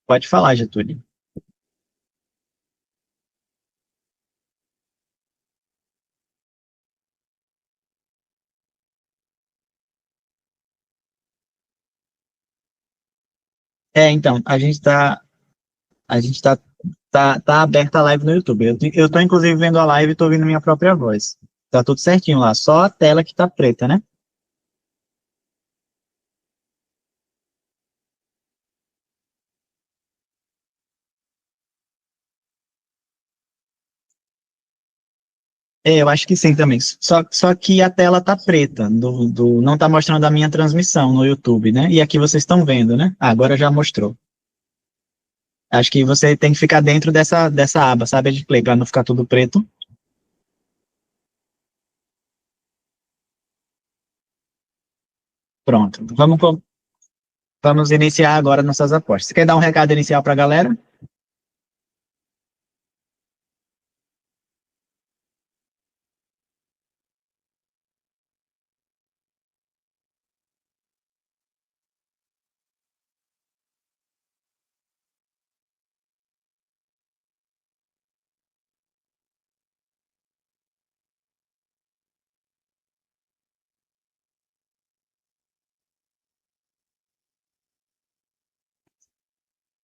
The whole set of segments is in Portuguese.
Pode falar, Getúlio. Então, a gente tá aberta a live no YouTube. Eu tô, inclusive, vendo a live e tô ouvindo minha própria voz. Tá tudo certinho lá, só a tela que tá preta, né? Eu acho que sim também. Só que a tela tá preta, não tá mostrando a minha transmissão no YouTube, né? E aqui vocês estão vendo, né? Agora já mostrou. Acho que você tem que ficar dentro dessa aba, sabe, de play, para não ficar tudo preto. Pronto. Vamos iniciar agora nossas apostas. Você quer dar um recado inicial para a galera?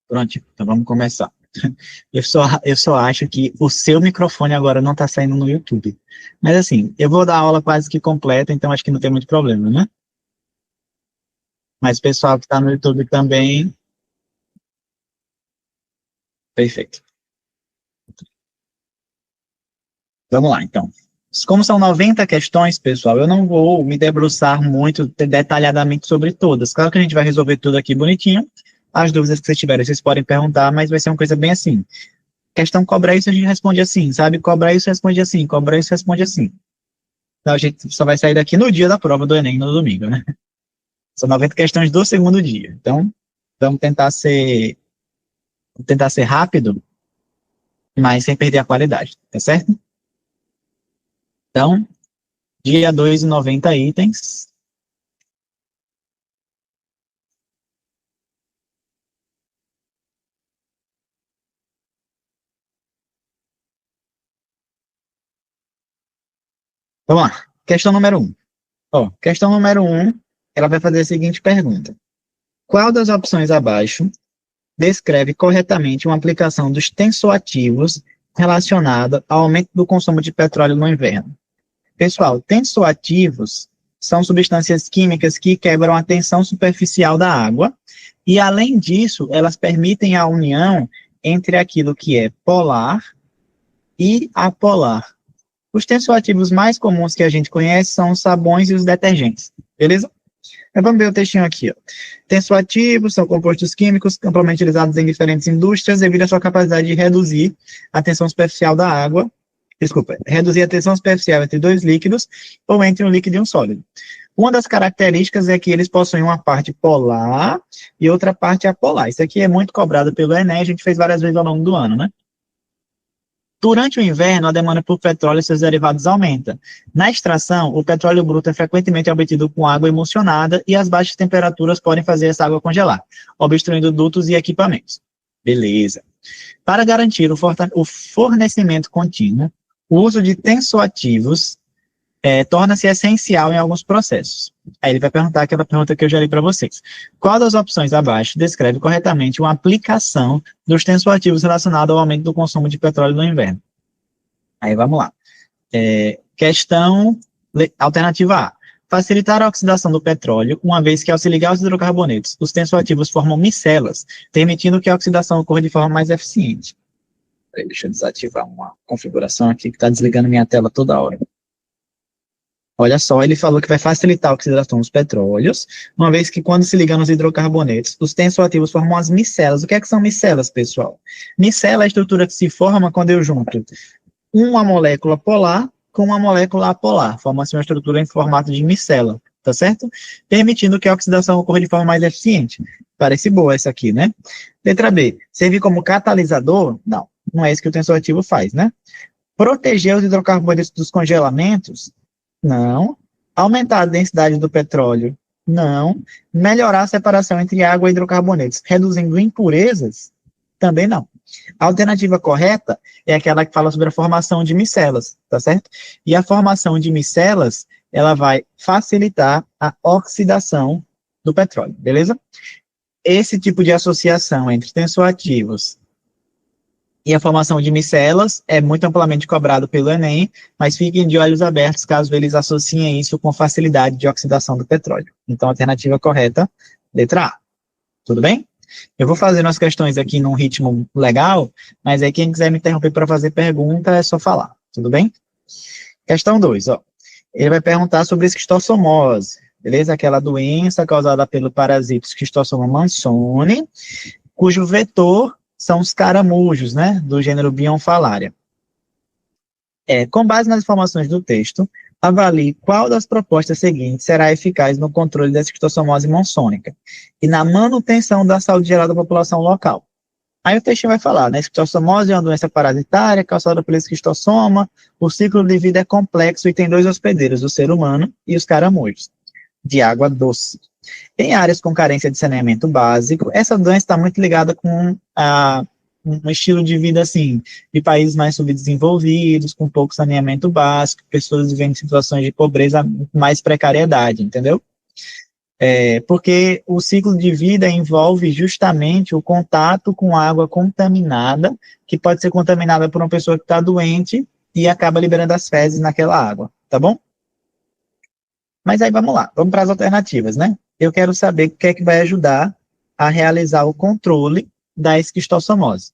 Pronto, então vamos começar. Eu só acho que o seu microfone agora não está saindo no YouTube. Mas assim, eu vou dar a aula quase que completa, então acho que não tem muito problema, né? Mas o pessoal que está no YouTube também, perfeito. Vamos lá, então. Como são 90 questões, pessoal, eu não vou me debruçar muito detalhadamente sobre todas. Claro que a gente vai resolver tudo aqui bonitinho. As dúvidas que vocês tiverem, vocês podem perguntar, mas vai ser uma coisa bem assim. Questão cobra isso, a gente responde assim, sabe? Cobra isso, responde assim. Cobra isso, responde assim. Então a gente só vai sair daqui no dia da prova do Enem, no domingo, né? São 90 questões do segundo dia. Então, vamos tentar ser rápido, mas sem perder a qualidade, tá certo? Então, dia 2 e 90 itens. Vamos lá. Questão número 1. Questão número 1, ela vai fazer a seguinte pergunta. Qual das opções abaixo descreve corretamente uma aplicação dos tensoativos relacionada ao aumento do consumo de petróleo no inverno? Pessoal, tensoativos são substâncias químicas que quebram a tensão superficial da água e, além disso, elas permitem a união entre aquilo que é polar e apolar. Os tensoativos mais comuns que a gente conhece são os sabões e os detergentes, beleza? Mas vamos ver o textinho aqui. Ó. Tensoativos são compostos químicos amplamente utilizados em diferentes indústrias devido à sua capacidade de reduzir a tensão superficial da água. Desculpa, reduzir a tensão superficial entre dois líquidos ou entre um líquido e um sólido. Uma das características é que eles possuem uma parte polar e outra parte apolar. Isso aqui é muito cobrado pelo Enem, a gente fez várias vezes ao longo do ano, né? Durante o inverno, a demanda por petróleo e seus derivados aumenta. Na extração, o petróleo bruto é frequentemente obtido com água emulsionada e as baixas temperaturas podem fazer essa água congelar, obstruindo dutos e equipamentos. Beleza. Para garantir o fornecimento contínuo, o uso de tensoativos torna-se essencial em alguns processos. Aí ele vai perguntar aquela pergunta que eu já li para vocês. Qual das opções abaixo descreve corretamente uma aplicação dos tensoativos relacionada ao aumento do consumo de petróleo no inverno? Aí vamos lá. Questão alternativa A. Facilitar a oxidação do petróleo, uma vez que ao se ligar aos hidrocarbonetos, os tensoativos formam micelas, permitindo que a oxidação ocorra de forma mais eficiente. Deixa eu desativar uma configuração aqui que está desligando minha tela toda hora. Olha só, ele falou que vai facilitar a oxidação dos petróleos, uma vez que quando se ligam nos hidrocarbonetos, os tensoativos formam as micelas. O que são micelas, pessoal? Micela é a estrutura que se forma quando eu junto uma molécula polar com uma molécula apolar. Forma-se uma estrutura em formato de micela, tá certo? Permitindo que a oxidação ocorra de forma mais eficiente. Parece boa essa aqui, né? Letra B. Servir como catalisador? Não, não é isso que o tensoativo faz, né? Proteger os hidrocarbonetos dos congelamentos? Não. Aumentar a densidade do petróleo? Não. Melhorar a separação entre água e hidrocarbonetos, reduzindo impurezas? Também não. A alternativa correta é aquela que fala sobre a formação de micelas, tá certo? E a formação de micelas, ela vai facilitar a oxidação do petróleo, beleza? Esse tipo de associação entre tensoativos e a formação de micelas é muito amplamente cobrado pelo Enem, mas fiquem de olhos abertos caso eles associem isso com facilidade de oxidação do petróleo. Então, a alternativa correta, letra A. Tudo bem? Eu vou fazer umas questões aqui num ritmo legal, mas aí quem quiser me interromper para fazer pergunta é só falar. Tudo bem? Questão 2, ó. Ele vai perguntar sobre esquistossomose, beleza? Aquela doença causada pelo parasito Schistossoma mansoni, cujo vetor são os caramujos, né, do gênero Bionfalaria. Com base nas informações do texto, avalie qual das propostas seguintes será eficaz no controle da esquistossomose monsônica e na manutenção da saúde geral da população local. Aí o texto vai falar, né, esquistossomose é uma doença parasitária causada pelo esquistossoma, o ciclo de vida é complexo e tem 2 hospedeiros, o ser humano e os caramujos, de água doce. Em áreas com carência de saneamento básico, essa doença está muito ligada com um estilo de vida, assim, de países mais subdesenvolvidos, com pouco saneamento básico, pessoas vivendo em situações de pobreza, mais precariedade, entendeu? Porque o ciclo de vida envolve justamente o contato com água contaminada, que pode ser contaminada por uma pessoa que está doente e acaba liberando as fezes naquela água, tá bom? Mas aí vamos lá, vamos para as alternativas, né? Eu quero saber o que é que vai ajudar a realizar o controle da esquistossomose.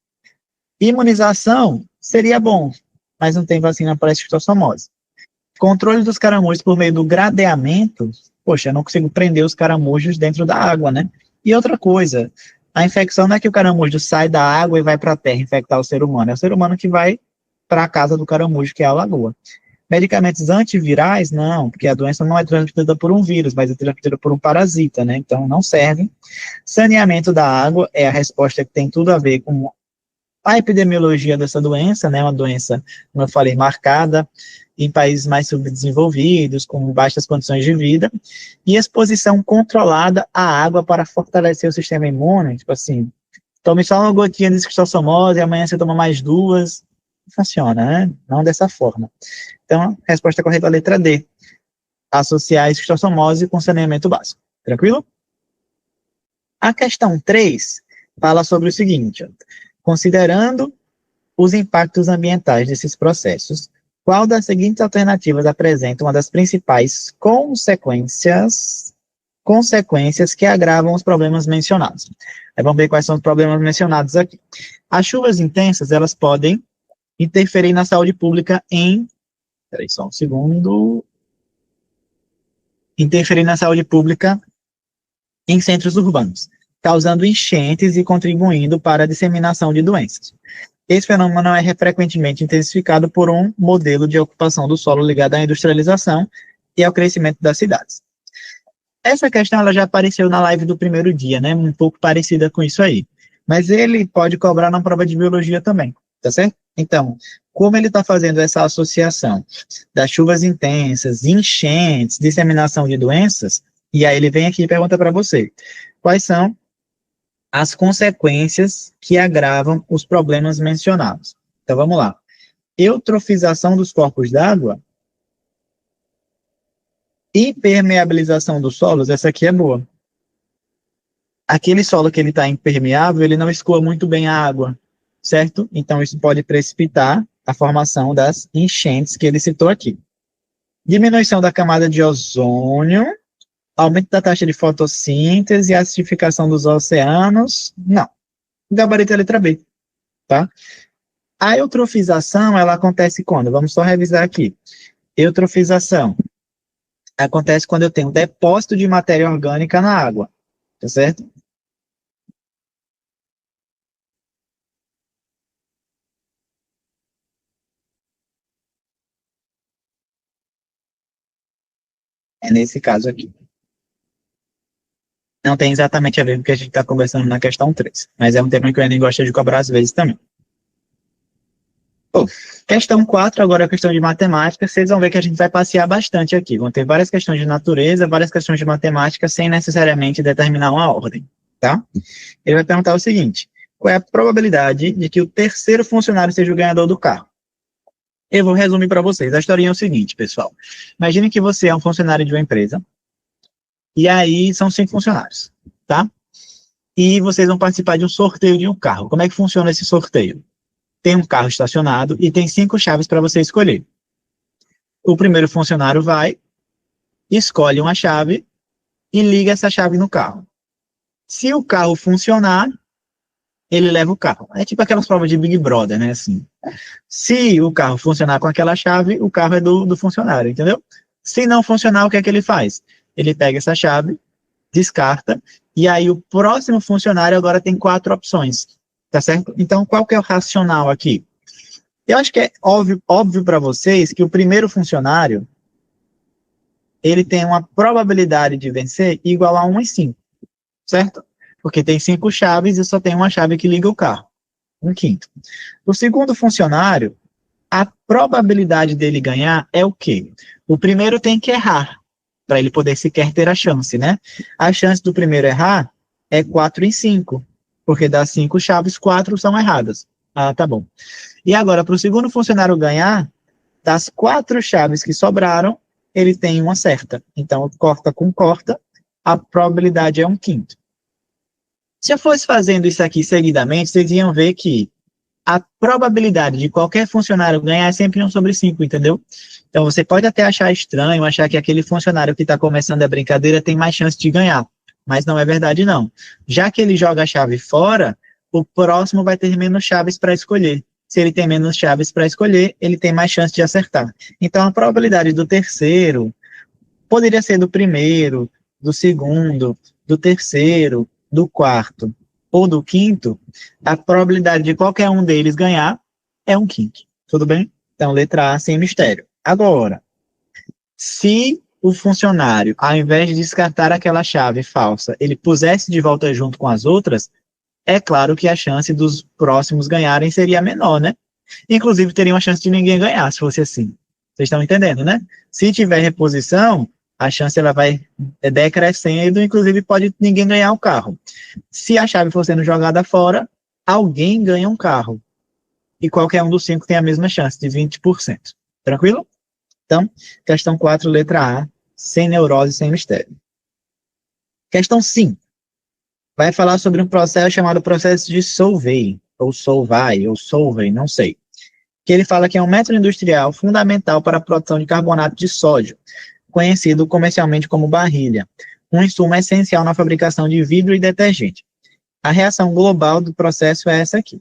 Imunização seria bom, mas não tem vacina para a esquistossomose. Controle dos caramujos por meio do gradeamento, poxa, eu não consigo prender os caramujos dentro da água, né? E outra coisa, a infecção não é que o caramujo sai da água e vai para a terra infectar o ser humano, é o ser humano que vai para a casa do caramujo, que é a lagoa. Medicamentos antivirais, não, porque a doença não é transmitida por um vírus, mas é transmitida por um parasita, né? Então, não serve. Saneamento da água é a resposta que tem tudo a ver com a epidemiologia dessa doença, né? Uma doença, como eu falei, marcada em países mais subdesenvolvidos, com baixas condições de vida. E exposição controlada à água para fortalecer o sistema imune, tipo assim, tome só uma gotinha de esquistossomose e amanhã você toma mais 2, funciona, né? Não dessa forma. Então, a resposta correta é a letra D. Associar a esquistossomose com saneamento básico. Tranquilo? A questão 3 fala sobre o seguinte, ó, considerando os impactos ambientais desses processos, qual das seguintes alternativas apresenta uma das principais consequências que agravam os problemas mencionados? Aí vamos ver quais são os problemas mencionados aqui. As chuvas intensas, elas podem interferir na saúde pública Peraí, só um segundo. Interferir na saúde pública em centros urbanos, causando enchentes e contribuindo para a disseminação de doenças. Esse fenômeno é frequentemente intensificado por um modelo de ocupação do solo ligado à industrialização e ao crescimento das cidades. Essa questão ela já apareceu na live do primeiro dia, né? Um pouco parecida com isso aí. Mas ele pode cobrar na prova de biologia também, tá certo? Então, como ele está fazendo essa associação das chuvas intensas, enchentes, disseminação de doenças, e aí ele vem aqui e pergunta para você, quais são as consequências que agravam os problemas mencionados? Então, vamos lá. Eutrofização dos corpos d'água, impermeabilização dos solos, essa aqui é boa. Aquele solo que ele está impermeável, ele não escoa muito bem a água, certo? Então, isso pode precipitar a formação das enchentes que ele citou aqui. Diminuição da camada de ozônio, aumento da taxa de fotossíntese e acidificação dos oceanos, não. Gabarito é a letra B, tá? A eutrofização, ela acontece quando? Vamos só revisar aqui. Eutrofização acontece quando eu tenho um depósito de matéria orgânica na água, tá certo? É nesse caso aqui. Não tem exatamente a ver com o que a gente está conversando na questão 3, mas é um tema que o Enem gosta de cobrar às vezes também. Bom, questão 4, agora é a questão de matemática, vocês vão ver que a gente vai passear bastante aqui. Vão ter várias questões de natureza, várias questões de matemática, sem necessariamente determinar uma ordem, tá? Ele vai perguntar o seguinte, qual é a probabilidade de que o terceiro funcionário seja o ganhador do carro. Eu vou resumir para vocês. A historinha é o seguinte, pessoal. Imagine que você é um funcionário de uma empresa, e aí são 5 funcionários, tá? E vocês vão participar de um sorteio de um carro. Como é que funciona esse sorteio? Tem um carro estacionado e tem 5 chaves para você escolher. O primeiro funcionário vai, escolhe uma chave e liga essa chave no carro. Se o carro funcionar, ele leva o carro. É tipo aquelas provas de Big Brother, né? Assim. Se o carro funcionar com aquela chave, o carro é do funcionário, entendeu? Se não funcionar, o que é que ele faz? Ele pega essa chave, descarta, e aí o próximo funcionário agora tem 4 opções, tá certo? Então, qual que é o racional aqui? Eu acho que é óbvio para vocês que o primeiro funcionário, ele tem uma probabilidade de vencer igual a 1 em 5, certo? Porque tem 5 chaves e só tem uma chave que liga o carro, 1/5. O segundo funcionário, a probabilidade dele ganhar é o quê? O primeiro tem que errar, para ele poder sequer ter a chance, né? A chance do primeiro errar é 4 em 5, porque das 5 chaves, 4 são erradas. Ah, tá bom. E agora, para o segundo funcionário ganhar, das 4 chaves que sobraram, ele tem uma certa. Então, corta com corta, a probabilidade é 1/5. Se eu fosse fazendo isso aqui seguidamente, vocês iam ver que a probabilidade de qualquer funcionário ganhar é sempre 1/5, entendeu? Então, você pode até achar estranho, achar que aquele funcionário que está começando a brincadeira tem mais chance de ganhar, mas não é verdade, não. Já que ele joga a chave fora, o próximo vai ter menos chaves para escolher. Se ele tem menos chaves para escolher, ele tem mais chance de acertar. Então, a probabilidade do terceiro poderia ser do primeiro, do segundo, do terceiro, do quarto ou do quinto, a probabilidade de qualquer um deles ganhar é 1/5. Tudo bem? Então, letra A, sem mistério. Agora, se o funcionário, ao invés de descartar aquela chave falsa, ele pusesse de volta junto com as outras, é claro que a chance dos próximos ganharem seria menor, né? Inclusive, teria uma chance de ninguém ganhar, se fosse assim. Vocês estão entendendo, né? Se tiver reposição, a chance ela vai decrescendo, inclusive pode ninguém ganhar o carro. Se a chave for sendo jogada fora, alguém ganha um carro. E qualquer um dos 5 tem a mesma chance, de 20%. Tranquilo? Então, questão 4, letra A, sem neurose, sem mistério. Questão 5. Vai falar sobre um processo chamado processo de Solvay, ou Solvay, não sei. Que ele fala que é um método industrial fundamental para a produção de carbonato de sódio, conhecido comercialmente como barrilha, um insumo essencial na fabricação de vidro e detergente. A reação global do processo é essa aqui.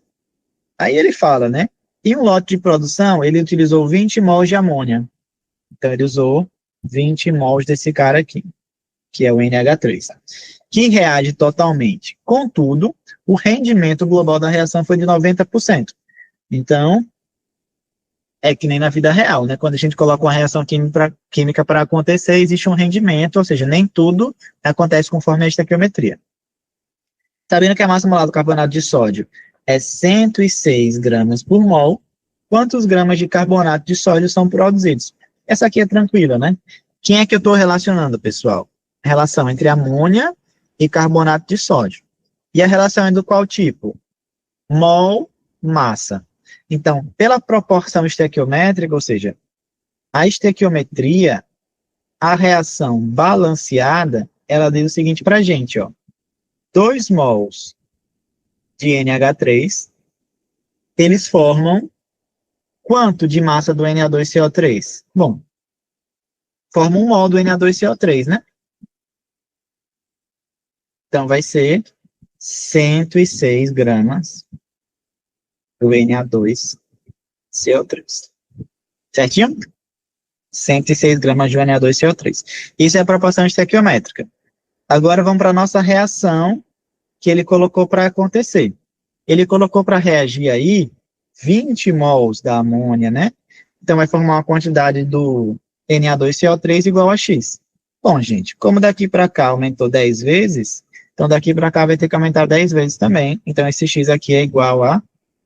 Aí ele fala, né? Em um lote de produção, ele utilizou 20 mols de amônia. Então, ele usou 20 mols desse cara aqui, que é o NH3, que reage totalmente. Contudo, o rendimento global da reação foi de 90%. Então, é que nem na vida real, né? Quando a gente coloca uma reação química para acontecer, existe um rendimento, ou seja, nem tudo acontece conforme a estequiometria. Sabendo que a massa molar do carbonato de sódio é 106 gramas por mol, quantos gramas de carbonato de sódio são produzidos? Essa aqui é tranquila, né? Quem é que eu estou relacionando, pessoal? A relação entre amônia e carbonato de sódio. E a relação é do qual tipo? Mol, massa. Então, pela proporção estequiométrica, ou seja, a estequiometria, a reação balanceada, ela diz o seguinte para a gente, ó. 2 mols de NH3, eles formam quanto de massa do Na2CO3? Bom, formam 1 mol do Na2CO3, né? Então, vai ser 106 gramas do Na2CO3. Certinho? 106 gramas de Na2CO3. Isso é a proporção estequiométrica. Agora, vamos para a nossa reação que ele colocou para acontecer. Ele colocou para reagir aí 20 mols da amônia, né? Então, vai formar uma quantidade do Na2CO3 igual a X. Bom, gente, como daqui para cá aumentou 10 vezes, então daqui para cá vai ter que aumentar 10 vezes também. Então, esse X aqui é igual a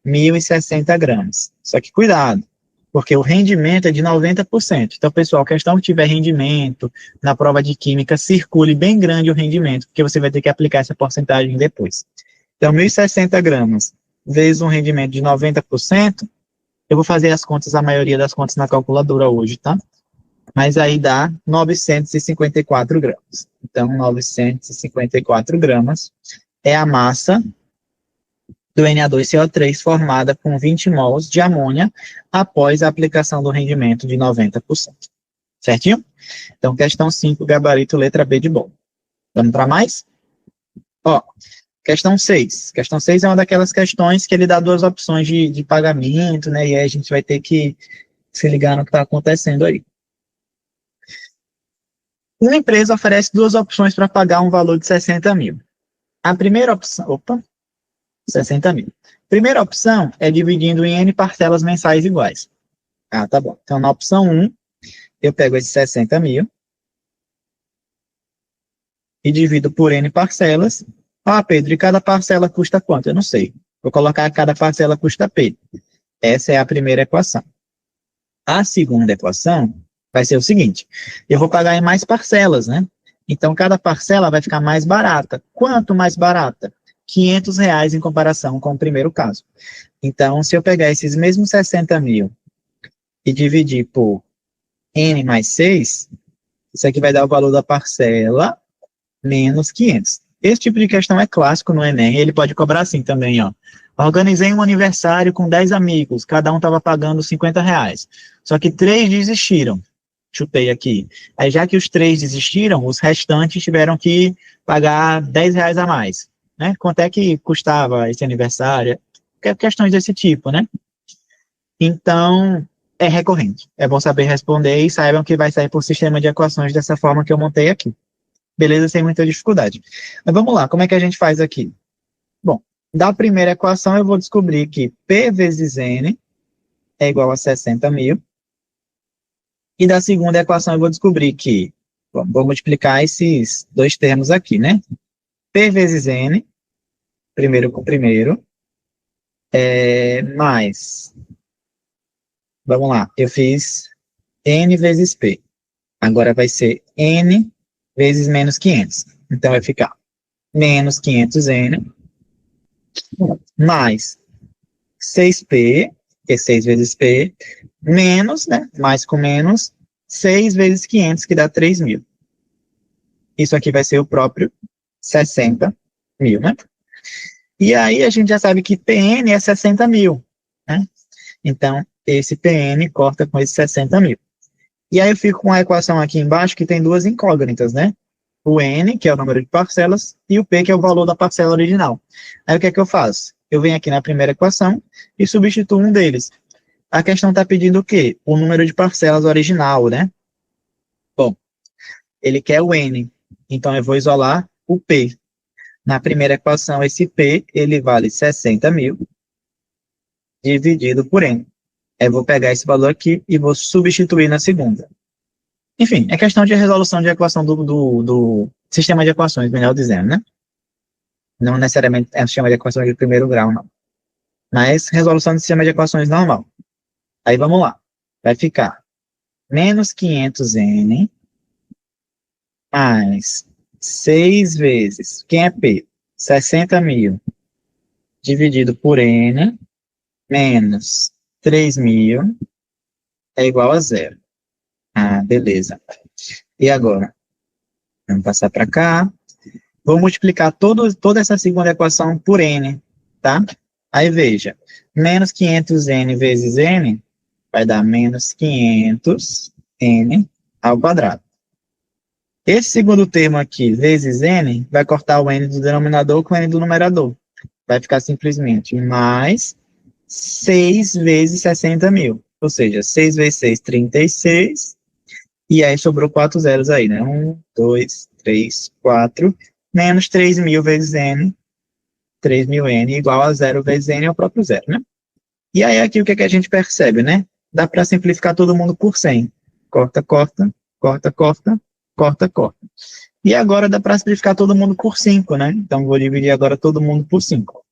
1.060 gramas. Só que cuidado, porque o rendimento é de 90%. Então, pessoal, questão que tiver rendimento, na prova de química, circule bem grande o rendimento, porque você vai ter que aplicar essa porcentagem depois. Então, 1.060 gramas vezes um rendimento de 90%, eu vou fazer as contas, a maioria das contas na calculadora hoje, tá? Mas aí dá 954 gramas. Então, 954 gramas é a massa do Na2CO3 formada com 20 mols de amônia após a aplicação do rendimento de 90%. Certinho? Então, questão 5, gabarito, letra B de bola. Vamos para mais? Ó, questão 6. Questão 6 é uma daquelas questões que ele dá duas opções de pagamento, né? E aí a gente vai ter que se ligar no que está acontecendo aí. Uma empresa oferece duas opções para pagar um valor de 60 mil. A primeira opção... 60 mil. Primeira opção é dividindo em N parcelas mensais iguais. Ah, tá bom. Então, na opção 1, eu pego esses 60 mil e divido por N parcelas. Ah, Pedro, e cada parcela custa quanto? Eu não sei. Vou colocar cada parcela custa P. Essa é a primeira equação. A segunda equação vai ser o seguinte. Eu vou pagar em mais parcelas, né? Então, cada parcela vai ficar mais barata. Quanto mais barata? R$500 em comparação com o primeiro caso. Então, se eu pegar esses mesmos 60 mil e dividir por N mais 6, isso aqui vai dar o valor da parcela menos 500. Esse tipo de questão é clássico no Enem, ele pode cobrar assim também, ó. Organizei um aniversário com 10 amigos, cada um estava pagando R$50. Só que 3 desistiram. Chutei aqui. Aí, já que os 3 desistiram, os restantes tiveram que pagar R$10 a mais. Né? Quanto é que custava esse aniversário? Questões desse tipo, né? Então, é recorrente. É bom saber responder e saibam que vai sair por sistema de equações dessa forma que eu montei aqui. Beleza? Sem muita dificuldade. Mas vamos lá, como é que a gente faz aqui? Bom, da primeira equação eu vou descobrir que P vezes N é igual a 60 mil. E da segunda equação eu vou descobrir que, bom, vou multiplicar esses dois termos aqui, né? P vezes N, primeiro com primeiro, mais, vamos lá, eu fiz N vezes P. Agora vai ser N vezes menos 500. Então vai ficar menos 500N mais 6P, que é 6 vezes P, menos, né, mais com menos, 6 vezes 500, que dá 3.000. Isso aqui vai ser o próprio 60 mil, né? E aí a gente já sabe que PN é 60 mil, né? Então, esse PN corta com esse 60 mil. E aí eu fico com a equação aqui embaixo que tem duas incógnitas, né? O N, que é o número de parcelas, e o P, que é o valor da parcela original. Aí o que é que eu faço? Eu venho aqui na primeira equação e substituo um deles. A questão está pedindo o quê? O número de parcelas original, né? Bom, ele quer o N, então eu vou isolar o P. Na primeira equação, esse P, ele vale 60 mil dividido por N. Eu vou pegar esse valor aqui e vou substituir na segunda. Enfim, é questão de resolução de equação do sistema de equações, melhor dizendo, né? Não necessariamente é um sistema de equações de primeiro grau, não. Mas resolução do sistema de equações normal. Aí vamos lá. Vai ficar menos 500N mais 6 vezes, quem é P? 60 mil dividido por N menos 3.000 é igual a zero. Ah, beleza. E agora? Vamos passar para cá. Vou multiplicar toda essa segunda equação por N, tá? Aí veja, menos 500N vezes N vai dar menos 500N ao quadrado. Esse segundo termo aqui, vezes N, vai cortar o N do denominador com o N do numerador. Vai ficar simplesmente mais 6 vezes 60 mil. Ou seja, 6 vezes 6, 36. E aí sobrou 4 zeros aí, né? 1, 2, 3, 4. Menos 3.000 vezes N. 3.000N igual a 0 vezes N é o próprio zero, né? E aí aqui o que, é que a gente percebe, né? Dá para simplificar todo mundo por 100. Corta, corta, corta, corta, corta, corta. E agora dá para simplificar todo mundo por 5, né? Então vou dividir agora todo mundo por 5.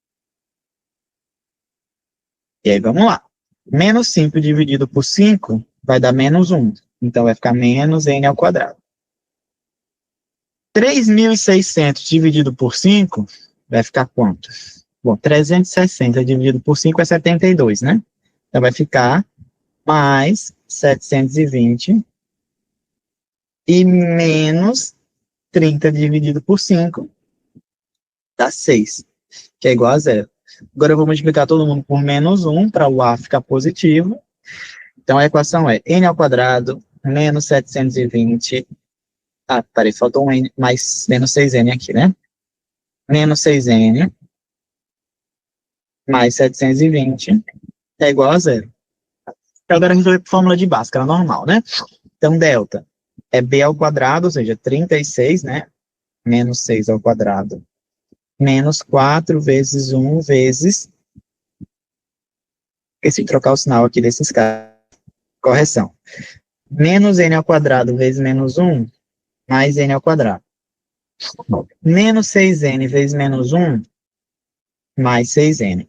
E aí vamos lá. Menos 5 dividido por 5 vai dar menos 1. Então vai ficar menos N ao quadrado. 3.600 dividido por 5 vai ficar quanto? Bom, 360 dividido por 5 é 72, né? Então vai ficar mais 720 e menos 30 dividido por 5 dá 6, que é igual a zero. Agora eu vou multiplicar todo mundo por menos 1 para o A ficar positivo. Então a equação é n ao quadrado menos 720. Ah, peraí, faltou um n mais menos 6n aqui, né? Menos 6n mais 720 é igual a zero. Agora a gente vai para a fórmula de Bhaskara normal, né? Então, delta é b ao quadrado, ou seja, 36, né? Menos 6 ao quadrado. Menos 4 vezes 1 vezes... Esqueci de trocar o sinal aqui desses caras. Correção. Menos n ao quadrado vezes menos 1, mais n ao quadrado. Menos 6n vezes menos 1, mais 6n.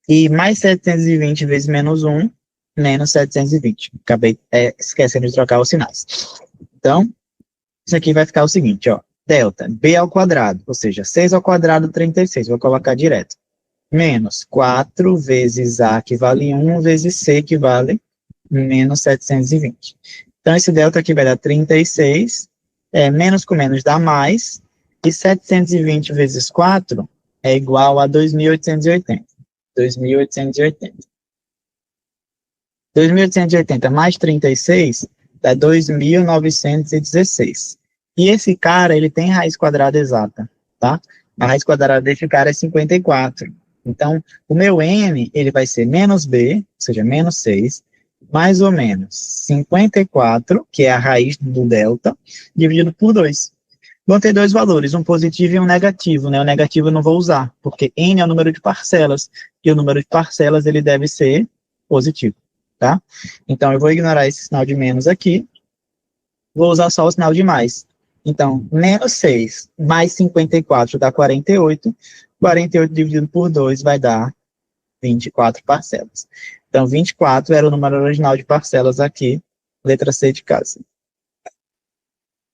E mais 720 vezes menos 1, menos 720. Acabei esquecendo de trocar os sinais. Então, isso aqui vai ficar o seguinte, ó. Delta, b ao quadrado, ou seja, 6 ao quadrado, 36. Vou colocar direto. Menos 4 vezes a, que vale 1, vezes c, que vale menos 720. Então, esse delta aqui vai dar 36, menos com menos dá mais, e 720 vezes 4 é igual a 2.880. 2.880. 2.880 mais 36 dá 2.916. E esse cara, ele tem raiz quadrada exata, tá? A raiz quadrada desse cara é 54. Então, o meu n, ele vai ser menos b, ou seja, menos 6, mais ou menos 54, que é a raiz do delta, dividido por 2. Vão ter dois valores, um positivo e um negativo, né? O negativo eu não vou usar, porque n é o número de parcelas, e o número de parcelas, ele deve ser positivo, tá? Então, eu vou ignorar esse sinal de menos aqui, vou usar só o sinal de mais. Então, menos 6 mais 54 dá 48, 48 dividido por 2 vai dar 24 parcelas. Então, 24 era o número original de parcelas aqui, letra C de casa.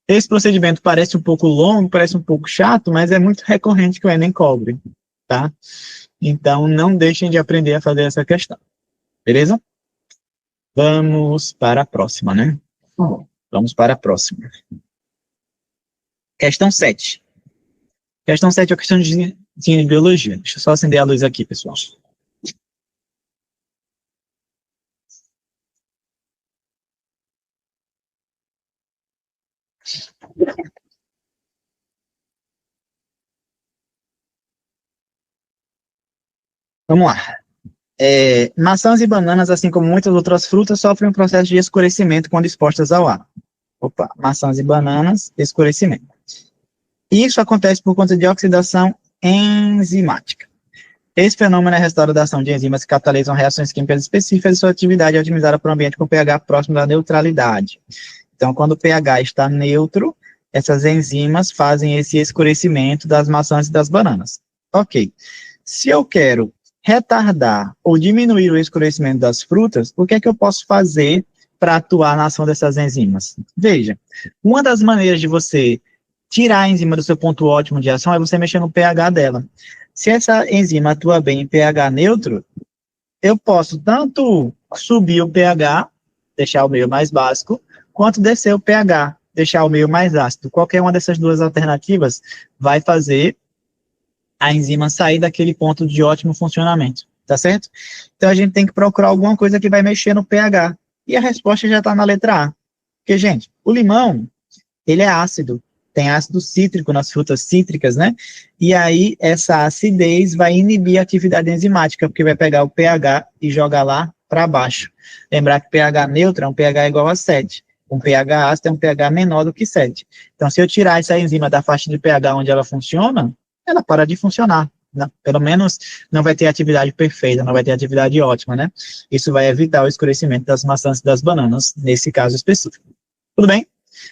Esse procedimento parece um pouco longo, parece um pouco chato, mas é muito recorrente que o Enem cobre, tá? Então, não deixem de aprender a fazer essa questão, beleza? Vamos para a próxima, né? Vamos para a próxima. Questão 7. Questão 7 é uma questão de biologia. Deixa eu só acender a luz aqui, pessoal. Vamos lá. Maçãs e bananas, assim como muitas outras frutas, sofrem um processo de escurecimento quando expostas ao ar. Opa, maçãs e bananas, escurecimento. Isso acontece por conta de oxidação enzimática. Esse fenômeno é resultado da ação de enzimas que catalisam reações químicas específicas e sua atividade é otimizada para um ambiente com pH próximo da neutralidade. Então, quando o pH está neutro, essas enzimas fazem esse escurecimento das maçãs e das bananas. Ok. Se eu quero retardar ou diminuir o escurecimento das frutas, o que é que eu posso fazer para atuar na ação dessas enzimas? Veja, uma das maneiras de você tirar a enzima do seu ponto ótimo de ação é você mexer no pH dela. Se essa enzima atua bem em pH neutro, eu posso tanto subir o pH, deixar o meio mais básico, quanto descer o pH, deixar o meio mais ácido. Qualquer uma dessas duas alternativas vai fazer a enzima sair daquele ponto de ótimo funcionamento, tá certo? Então a gente tem que procurar alguma coisa que vai mexer no pH. E a resposta já está na letra A. Porque, gente, o limão, ele é ácido, tem ácido cítrico nas frutas cítricas, né? E aí essa acidez vai inibir a atividade enzimática, porque vai pegar o pH e jogar lá para baixo. Lembrar que pH neutro é um pH igual a 7. Um pH ácido é um pH menor do que 7. Então, se eu tirar essa enzima da faixa de pH onde ela funciona, ela para de funcionar. Né? Pelo menos não vai ter atividade perfeita, não vai ter atividade ótima, né? Isso vai evitar o escurecimento das maçãs e das bananas, nesse caso específico. Tudo bem?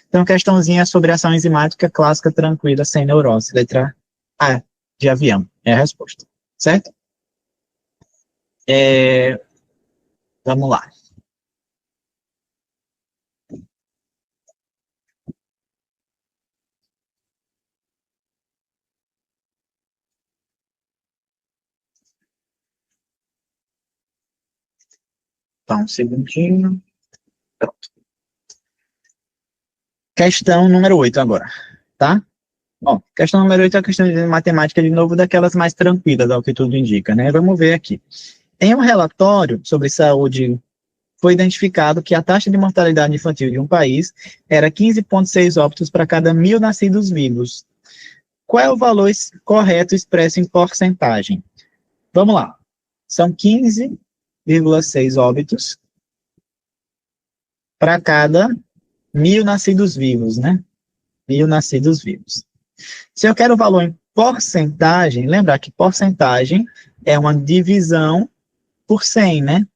Então, questãozinha sobre ação enzimática clássica, tranquila, sem neurose. Letra A, de avião, é a resposta. Certo? Vamos lá. Tá, um segundinho. Pronto. Questão número 8 agora, tá? Bom, questão número 8 é a questão de matemática, de novo, daquelas mais tranquilas, ao que tudo indica, né? Vamos ver aqui. Em um relatório sobre saúde, foi identificado que a taxa de mortalidade infantil de um país era 15,6 óbitos para cada 1.000 nascidos vivos. Qual é o valor correto expresso em porcentagem? Vamos lá. São 15,6 óbitos para cada 1.000 nascidos vivos, né? 1.000 nascidos vivos. Se eu quero o valor em porcentagem, lembrar que porcentagem é uma divisão por 100, né?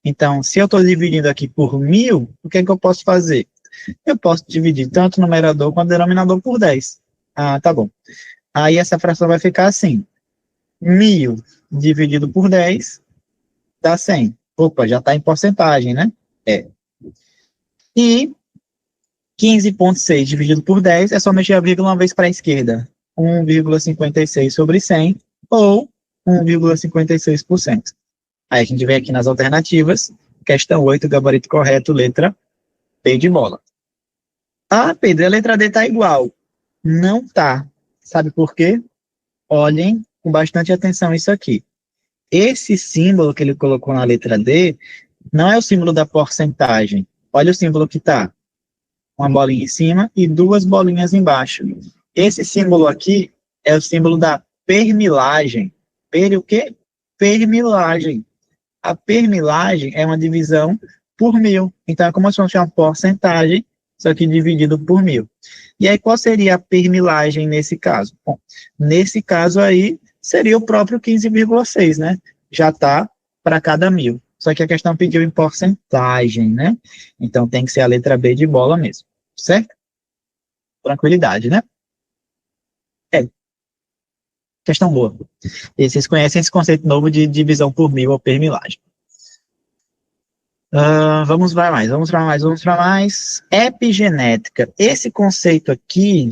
Então, se eu estou dividindo aqui por 1.000, o que é que eu posso fazer? Eu posso dividir tanto o numerador quanto o denominador por 10. Ah, tá bom. Aí essa fração vai ficar assim. 1.000 dividido por 10 dá 100. Opa, já está em porcentagem, né? É. E 15,6 dividido por 10 é só mexer a vírgula uma vez para a esquerda. 1,56 sobre 100 ou 1,56%. Aí a gente vem aqui nas alternativas. Questão 8, gabarito correto, letra P de bola. Ah, Pedro, a letra D está igual. Não tá. Sabe por quê? Olhem com bastante atenção isso aqui. Esse símbolo que ele colocou na letra D não é o símbolo da porcentagem. Olha o símbolo que está. Uma bolinha em cima e duas bolinhas embaixo. Esse símbolo aqui é o símbolo da permilagem. O quê? Permilagem. A permilagem é uma divisão por 1.000. Então, é como se fosse uma porcentagem, só que dividido por 1.000. E aí, qual seria a permilagem nesse caso? Bom, nesse caso aí, seria o próprio 15,6, né? Já está para cada 1.000. Só que a questão pediu em porcentagem, né? Então, tem que ser a letra B de bola mesmo. Certo? Tranquilidade, né? É. Questão boa. E vocês conhecem esse conceito novo de divisão por 1.000 ou permilagem. Vamos para mais. Epigenética. Esse conceito aqui,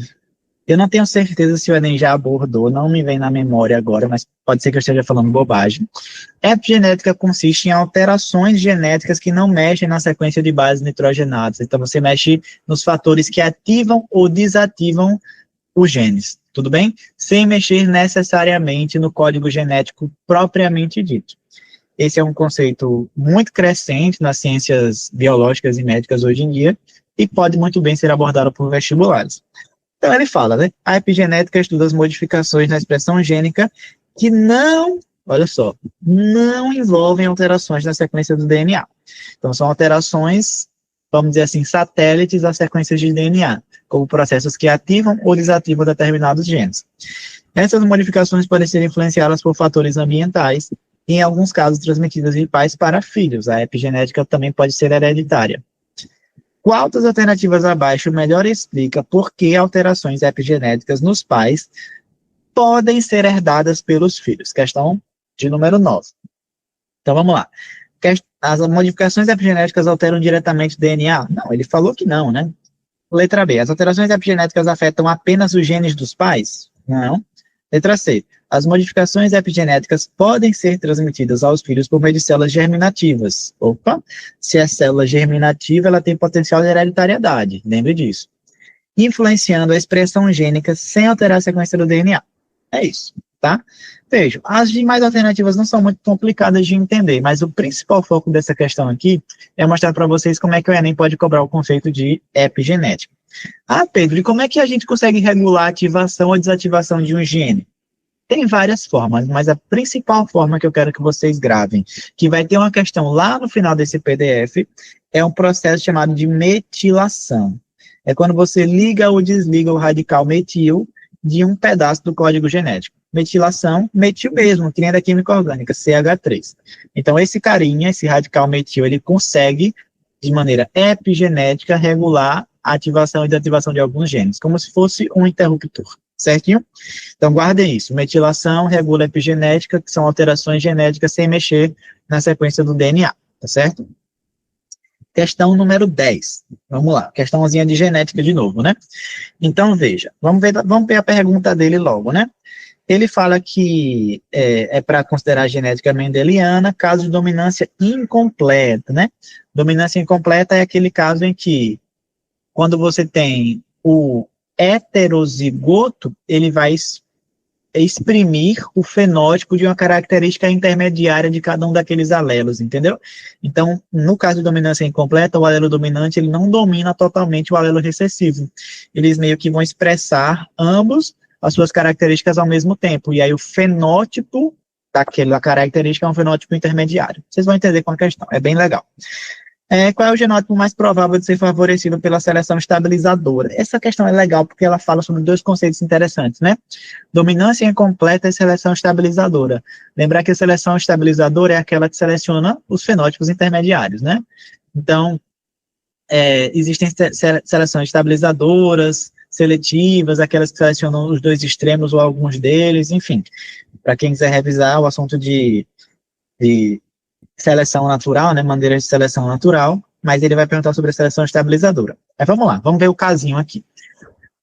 eu não tenho certeza se o Enem já abordou, não me vem na memória agora, mas pode ser que eu esteja falando bobagem. Epigenética consiste em alterações genéticas que não mexem na sequência de bases nitrogenadas. Então, você mexe nos fatores que ativam ou desativam os genes, tudo bem? Sem mexer necessariamente no código genético propriamente dito. Esse é um conceito muito crescente nas ciências biológicas e médicas hoje em dia e pode muito bem ser abordado por vestibulares. Então ele fala, né? A epigenética estuda as modificações na expressão gênica que não, olha só, não envolvem alterações na sequência do DNA. Então são alterações, vamos dizer assim, satélites das sequências de DNA, como processos que ativam ou desativam determinados genes. Essas modificações podem ser influenciadas por fatores ambientais e, em alguns casos, transmitidas de pais para filhos. A epigenética também pode ser hereditária. Qual das alternativas abaixo melhor explica por que alterações epigenéticas nos pais podem ser herdadas pelos filhos? Questão de número 9. Então, vamos lá. As modificações epigenéticas alteram diretamente o DNA? Não, ele falou que não, né? Letra B. As alterações epigenéticas afetam apenas os genes dos pais? Não. Letra C. As modificações epigenéticas podem ser transmitidas aos filhos por meio de células germinativas. Opa! Se é célula germinativa, ela tem potencial de hereditariedade. Lembre disso. Influenciando a expressão gênica sem alterar a sequência do DNA. É isso, tá? Vejam, as demais alternativas não são muito complicadas de entender, mas o principal foco dessa questão aqui é mostrar para vocês como é que o Enem pode cobrar o conceito de epigenética. Ah, Pedro, e como é que a gente consegue regular a ativação ou desativação de um gene? Tem várias formas, mas a principal forma que eu quero que vocês gravem, que vai ter uma questão lá no final desse PDF, é um processo chamado de metilação. É quando você liga ou desliga o radical metil de um pedaço do código genético. Metilação, metil mesmo, que nem da química orgânica, CH3. Então, esse carinha, esse radical metil, ele consegue, de maneira epigenética, regular a ativação e desativação de alguns genes, como se fosse um interruptor, certinho? Então, guardem isso. Metilação regula a epigenética, que são alterações genéticas sem mexer na sequência do DNA, tá certo? Questão número 10. Vamos lá, questãozinha de genética de novo, né? Então, veja, vamos ver a pergunta dele logo, né? Ele fala que é para considerar a genética mendeliana, caso de dominância incompleta, né? Dominância incompleta é aquele caso em que, quando você tem o heterozigoto, ele vai exprimir o fenótipo de uma característica intermediária de cada um daqueles alelos, entendeu? Então, no caso de dominância incompleta, o alelo dominante ele não domina totalmente o alelo recessivo. Eles meio que vão expressar ambos as suas características ao mesmo tempo, e aí o fenótipo daquela característica é um fenótipo intermediário. Vocês vão entender com a questão, é bem legal. Qual é o genótipo mais provável de ser favorecido pela seleção estabilizadora? Essa questão é legal porque ela fala sobre dois conceitos interessantes, né? Dominância incompleta e seleção estabilizadora. Lembrar que a seleção estabilizadora é aquela que seleciona os fenótipos intermediários, né? Então, existem seleções estabilizadoras, seletivas, aquelas que selecionam os dois extremos ou alguns deles, enfim. Para quem quiser revisar o assunto de seleção natural, né, maneiras de seleção natural, mas ele vai perguntar sobre a seleção estabilizadora. Mas vamos lá, vamos ver o casinho aqui.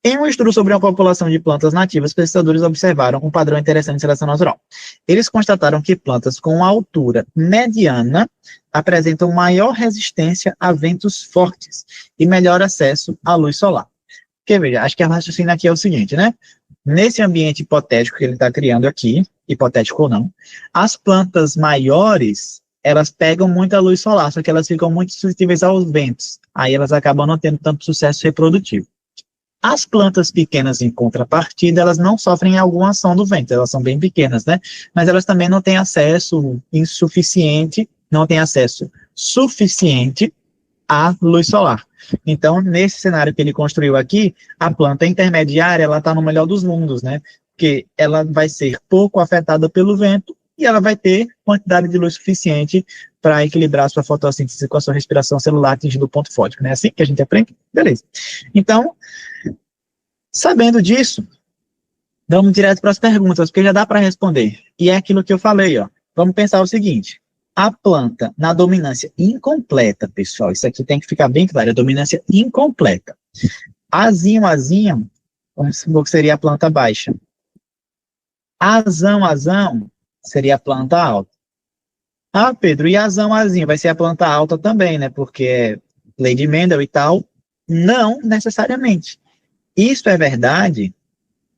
Em um estudo sobre uma população de plantas nativas, pesquisadores observaram um padrão interessante de seleção natural. Eles constataram que plantas com altura mediana apresentam maior resistência a ventos fortes e melhor acesso à luz solar. Porque, veja, acho que a raciocínio aqui é o seguinte, né? Nesse ambiente hipotético que ele está criando aqui, hipotético ou não, as plantas maiores, elas pegam muita luz solar, só que elas ficam muito suscetíveis aos ventos. Aí elas acabam não tendo tanto sucesso reprodutivo. As plantas pequenas, em contrapartida, elas não sofrem alguma ação do vento, elas são bem pequenas, né? Mas elas também não têm acesso insuficiente, não têm acesso suficiente à luz solar. Então, nesse cenário que ele construiu aqui, a planta intermediária, ela está no melhor dos mundos, né? Porque ela vai ser pouco afetada pelo vento e ela vai ter quantidade de luz suficiente para equilibrar a sua fotossíntese com a sua respiração celular atingindo o ponto fótico, né? Assim que a gente aprende? Beleza. Então, sabendo disso, vamos direto para as perguntas, porque já dá para responder. E é aquilo que eu falei, ó. Vamos pensar o seguinte: a planta na dominância incompleta, pessoal, isso aqui tem que ficar bem claro, é dominância incompleta. Azinho, vamos supor que seria a planta baixa. Azão, seria a planta alta. Ah, Pedro, e azinho, vai ser a planta alta também, né? Porque é lei de Mendel e tal. Não necessariamente. Isso é verdade.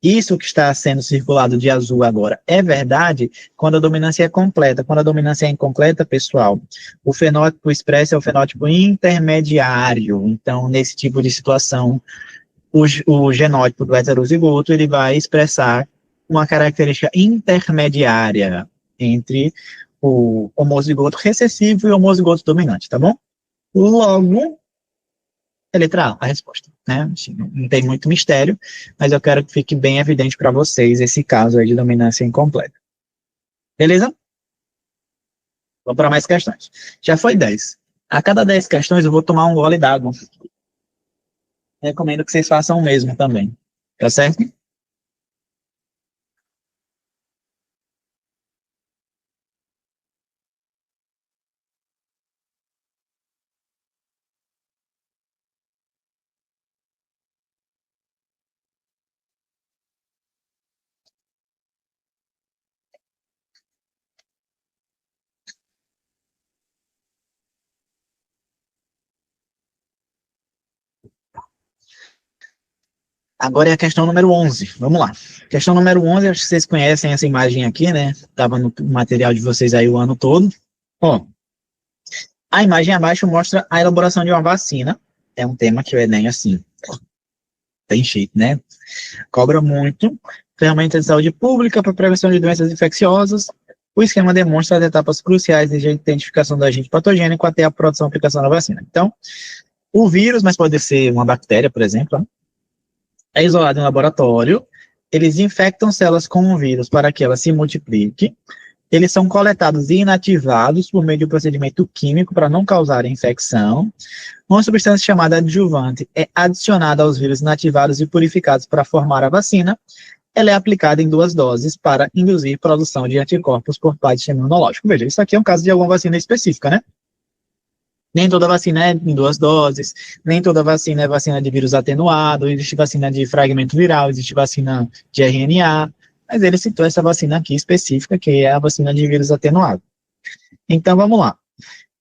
Isso que está sendo circulado de azul agora é verdade quando a dominância é completa. Quando a dominância é incompleta, pessoal, o fenótipo expresso é o fenótipo intermediário. Então, nesse tipo de situação, o genótipo do heterozigoto ele vai expressar uma característica intermediária entre o homozigoto recessivo e o homozigoto dominante, tá bom? Logo, é letra A, a resposta, né? Assim, não tem muito mistério, mas eu quero que fique bem evidente para vocês esse caso aí de dominância incompleta. Beleza? Vamos para mais questões. Já foi 10. A cada 10 questões eu vou tomar um gole d'água. Recomendo que vocês façam o mesmo também. Tá certo? Agora é a questão número 11. Vamos lá. Questão número 11, acho que vocês conhecem essa imagem aqui, né? Estava no material de vocês aí o ano todo. Ó, a imagem abaixo mostra a elaboração de uma vacina. É um tema que o Enem, assim, tem jeito, né? Cobra muito. Ferramenta de saúde pública para prevenção de doenças infecciosas. O esquema demonstra as etapas cruciais desde a identificação do agente patogênico até a produção e aplicação da vacina. Então, o vírus, mas pode ser uma bactéria, por exemplo, né? É isolado em laboratório, eles infectam células com o vírus para que ela se multiplique, eles são coletados e inativados por meio de um procedimento químico para não causar infecção. Uma substância chamada adjuvante é adicionada aos vírus inativados e purificados para formar a vacina. Ela é aplicada em 2 doses para induzir produção de anticorpos por parte do sistema imunológico. Veja, isso aqui é um caso de alguma vacina específica, né? Nem toda vacina é em 2 doses, nem toda vacina é vacina de vírus atenuado, existe vacina de fragmento viral, existe vacina de RNA, mas ele citou essa vacina aqui específica, que é a vacina de vírus atenuado. Então, vamos lá.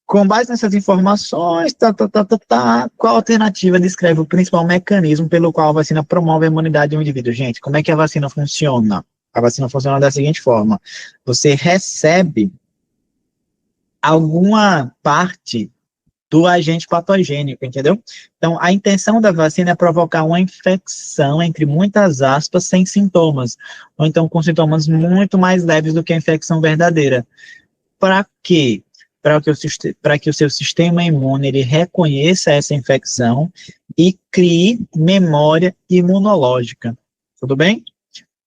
Com base nessas informações, qual alternativa descreve o principal mecanismo pelo qual a vacina promove a imunidade de um indivíduo? Gente, como é que a vacina funciona? A vacina funciona da seguinte forma: você recebe alguma parte do agente patogênico, entendeu? Então, a intenção da vacina é provocar uma infecção, entre muitas aspas, sem sintomas, ou então com sintomas muito mais leves do que a infecção verdadeira. Para quê? Para que o seu sistema imune ele reconheça essa infecção e crie memória imunológica. Tudo bem?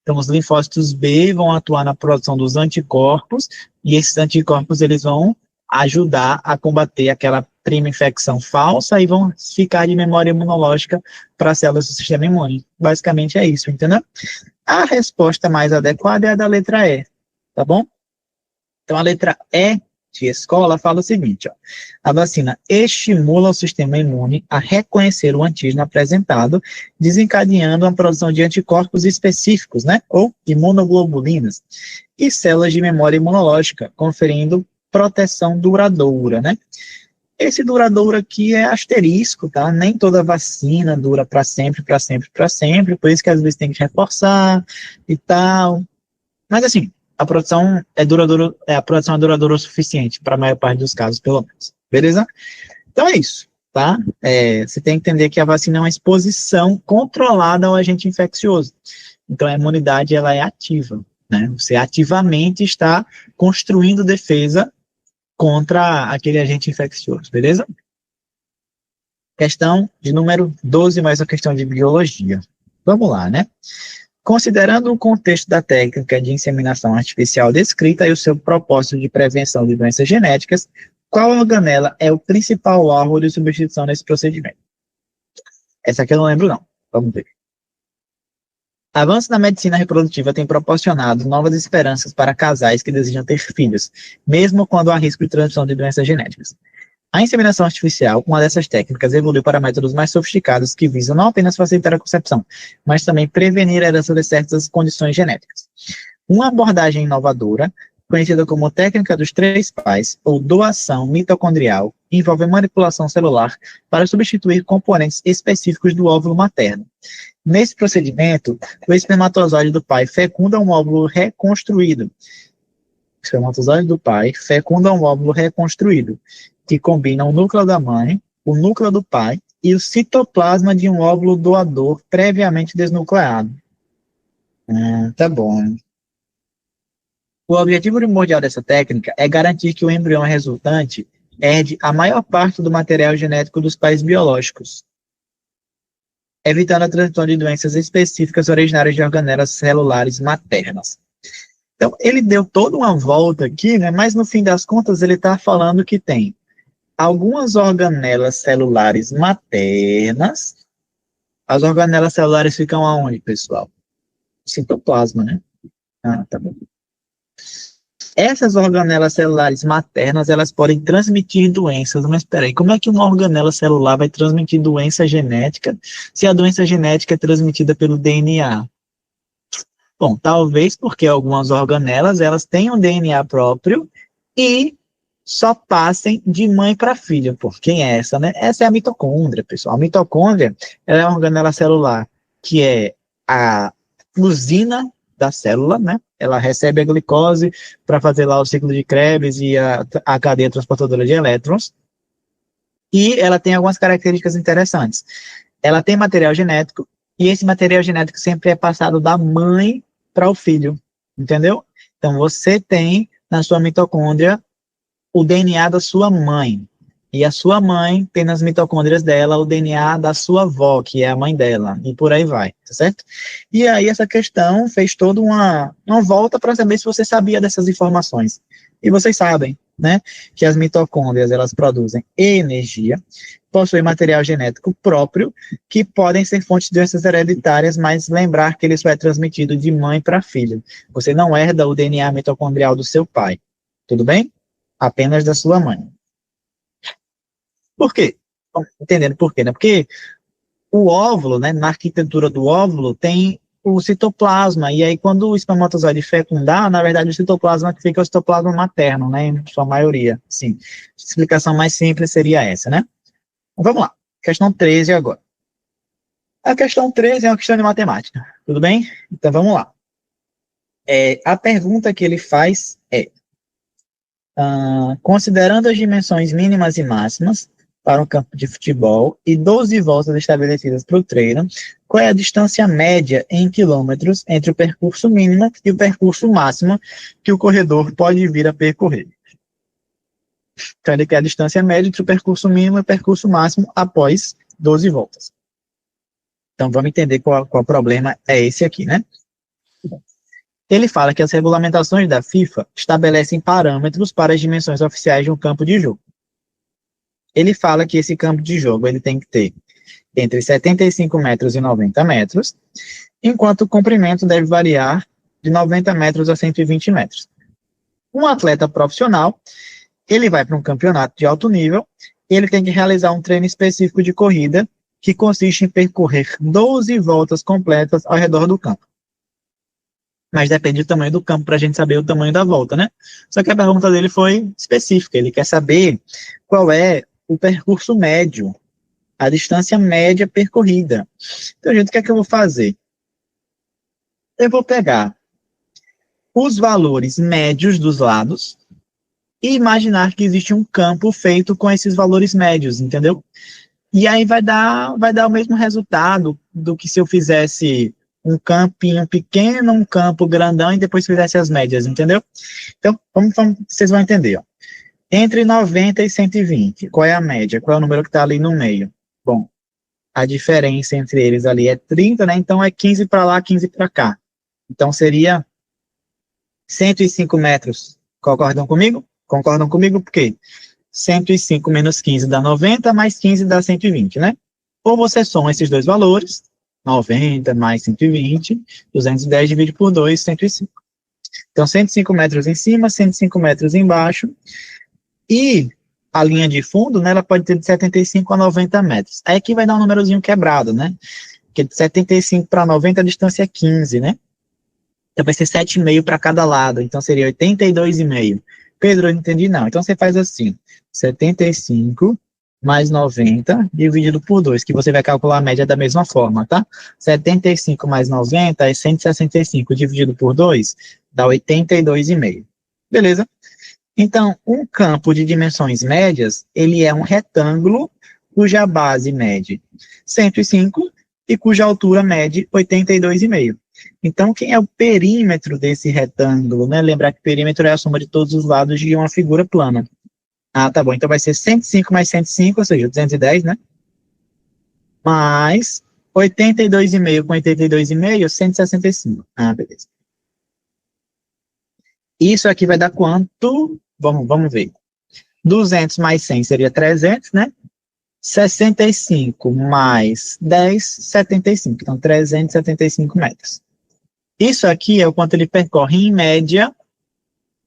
Então, os linfócitos B vão atuar na produção dos anticorpos, e esses anticorpos eles vão ajudar a combater aquela prima infecção falsa e vão ficar de memória imunológica para as células do sistema imune. Basicamente é isso, entendeu? A resposta mais adequada é a da letra E, tá bom? Então, a letra E de escola fala o seguinte, ó: a vacina estimula o sistema imune a reconhecer o antígeno apresentado, desencadeando a produção de anticorpos específicos, né, ou imunoglobulinas, e células de memória imunológica, conferindo proteção duradoura, né? Esse duradouro aqui é asterisco, tá? Nem toda vacina dura para sempre, para sempre, para sempre, por isso que às vezes tem que reforçar e tal. Mas assim, a produção é duradoura o suficiente para a maior parte dos casos, pelo menos. Beleza? Então é isso, tá? Você tem que entender que a vacina é uma exposição controlada ao agente infeccioso. Então a imunidade ela é ativa, né? Você ativamente está construindo defesa contra aquele agente infeccioso, beleza? Questão de número 12, mais uma questão de biologia. Vamos lá, né? Considerando o contexto da técnica de inseminação artificial descrita e o seu propósito de prevenção de doenças genéticas, qual organela é o principal alvo de substituição nesse procedimento? Essa aqui eu não lembro, não. Vamos ver. Avanço na medicina reprodutiva tem proporcionado novas esperanças para casais que desejam ter filhos, mesmo quando há risco de transmissão de doenças genéticas. A inseminação artificial, uma dessas técnicas, evoluiu para métodos mais sofisticados que visam não apenas facilitar a concepção, mas também prevenir a herança de certas condições genéticas. Uma abordagem inovadora, conhecida como técnica dos três pais, ou doação mitocondrial, envolve manipulação celular para substituir componentes específicos do óvulo materno. Nesse procedimento, o espermatozoide do pai fecunda um óvulo reconstruído. O espermatozoide do pai fecunda um óvulo reconstruído, que combina o núcleo da mãe, o núcleo do pai e o citoplasma de um óvulo doador previamente desnucleado. Tá bom. O objetivo primordial dessa técnica é garantir que o embrião resultante herde a maior parte do material genético dos pais biológicos, evitando a transmissão de doenças específicas originárias de organelas celulares maternas. Então, ele deu toda uma volta aqui, né, mas no fim das contas ele está falando que tem algumas organelas celulares maternas. As organelas celulares ficam aonde, pessoal? Citoplasma, né? Tá bom. Essas organelas celulares maternas, elas podem transmitir doenças, mas espera aí, como é que uma organela celular vai transmitir doença genética se a doença genética é transmitida pelo DNA? Bom, talvez porque algumas organelas, elas têm um DNA próprio e só passem de mãe para filha. Por quem é essa, né? Essa é a mitocôndria, pessoal. A mitocôndria, ela é uma organela celular que é a usina da célula, né? Ela recebe a glicose para fazer lá o ciclo de Krebs e a cadeia transportadora de elétrons. E ela tem algumas características interessantes. Ela tem material genético, e esse material genético sempre é passado da mãe para o filho, entendeu? Então, você tem na sua mitocôndria o DNA da sua mãe, e a sua mãe tem nas mitocôndrias dela o DNA da sua avó, que é a mãe dela, e por aí vai, tá certo? E aí essa questão fez toda uma volta para saber se você sabia dessas informações. E vocês sabem, né, que as mitocôndrias, elas produzem energia, possuem material genético próprio, que podem ser fontes de doenças hereditárias, mas lembrar que ele só é transmitido de mãe para filho. Você não herda o DNA mitocondrial do seu pai, tudo bem? Apenas da sua mãe. Por quê? Entendendo por quê, né? Porque o óvulo, né, na arquitetura do óvulo, tem o citoplasma, e aí quando o espermatozoide fecundar, na verdade o citoplasma que fica é o citoplasma materno, né, em sua maioria, sim. A explicação mais simples seria essa, né? Então, vamos lá, questão 13 agora. A questão 13 é uma questão de matemática, tudo bem? Então vamos lá. A pergunta que ele faz é, considerando as dimensões mínimas e máximas para um campo de futebol e 12 voltas estabelecidas para o treino, qual é a distância média em quilômetros entre o percurso mínimo e o percurso máximo que o corredor pode vir a percorrer? Então, ele quer a distância média entre o percurso mínimo e o percurso máximo após 12 voltas. Então, vamos entender qual o problema é esse aqui, né? Ele fala que as regulamentações da FIFA estabelecem parâmetros para as dimensões oficiais de um campo de jogo. Ele fala que esse campo de jogo ele tem que ter entre 75 metros e 90 metros, enquanto o comprimento deve variar de 90 metros a 120 metros. Um atleta profissional, ele vai para um campeonato de alto nível, e ele tem que realizar um treino específico de corrida, que consiste em percorrer 12 voltas completas ao redor do campo. Mas depende do tamanho do campo para a gente saber o tamanho da volta, né? Só que a pergunta dele foi específica, ele quer saber qual é o percurso médio, a distância média percorrida. Então, gente, o que é que eu vou fazer? Eu vou pegar os valores médios dos lados e imaginar que existe um campo feito com esses valores médios, entendeu? E aí vai dar o mesmo resultado do que se eu fizesse um campinho pequeno, um campo grandão e depois fizesse as médias, entendeu? Então, vocês vão entender, ó. Entre 90 e 120, qual é a média? Qual é o número que está ali no meio? Bom, a diferença entre eles ali é 30, né? Então é 15 para lá, 15 para cá. Então seria 105 metros. Concordam comigo? Concordam comigo por quê? 105 menos 15 dá 90, mais 15 dá 120, né? Ou você soma esses dois valores, 90 mais 120, 210 divide por 2, 105. Então 105 metros em cima, 105 metros embaixo, e a linha de fundo, né, ela pode ter de 75 a 90 metros. Aí aqui vai dar um númerozinho quebrado, né? Porque de 75 para 90 a distância é 15, né? Então vai ser 7,5 para cada lado. Então seria 82,5. Pedro, eu não entendi não. Então você faz assim, 75 mais 90 dividido por 2, que você vai calcular a média da mesma forma, tá? 75 mais 90 é 165 dividido por 2, dá 82,5. Beleza? Então, um campo de dimensões médias, ele é um retângulo cuja base mede 105 e cuja altura mede 82,5. Então, quem é o perímetro desse retângulo, né? Lembrar que perímetro é a soma de todos os lados de uma figura plana. Ah, tá bom. Então, vai ser 105 mais 105, ou seja, 210, né? Mais 82,5 com 82,5, 165. Ah, beleza. Isso aqui vai dar quanto? Vamos ver. 200 mais 100 seria 300, né? 65 mais 10, 75. Então, 375 metros. Isso aqui é o quanto ele percorre em média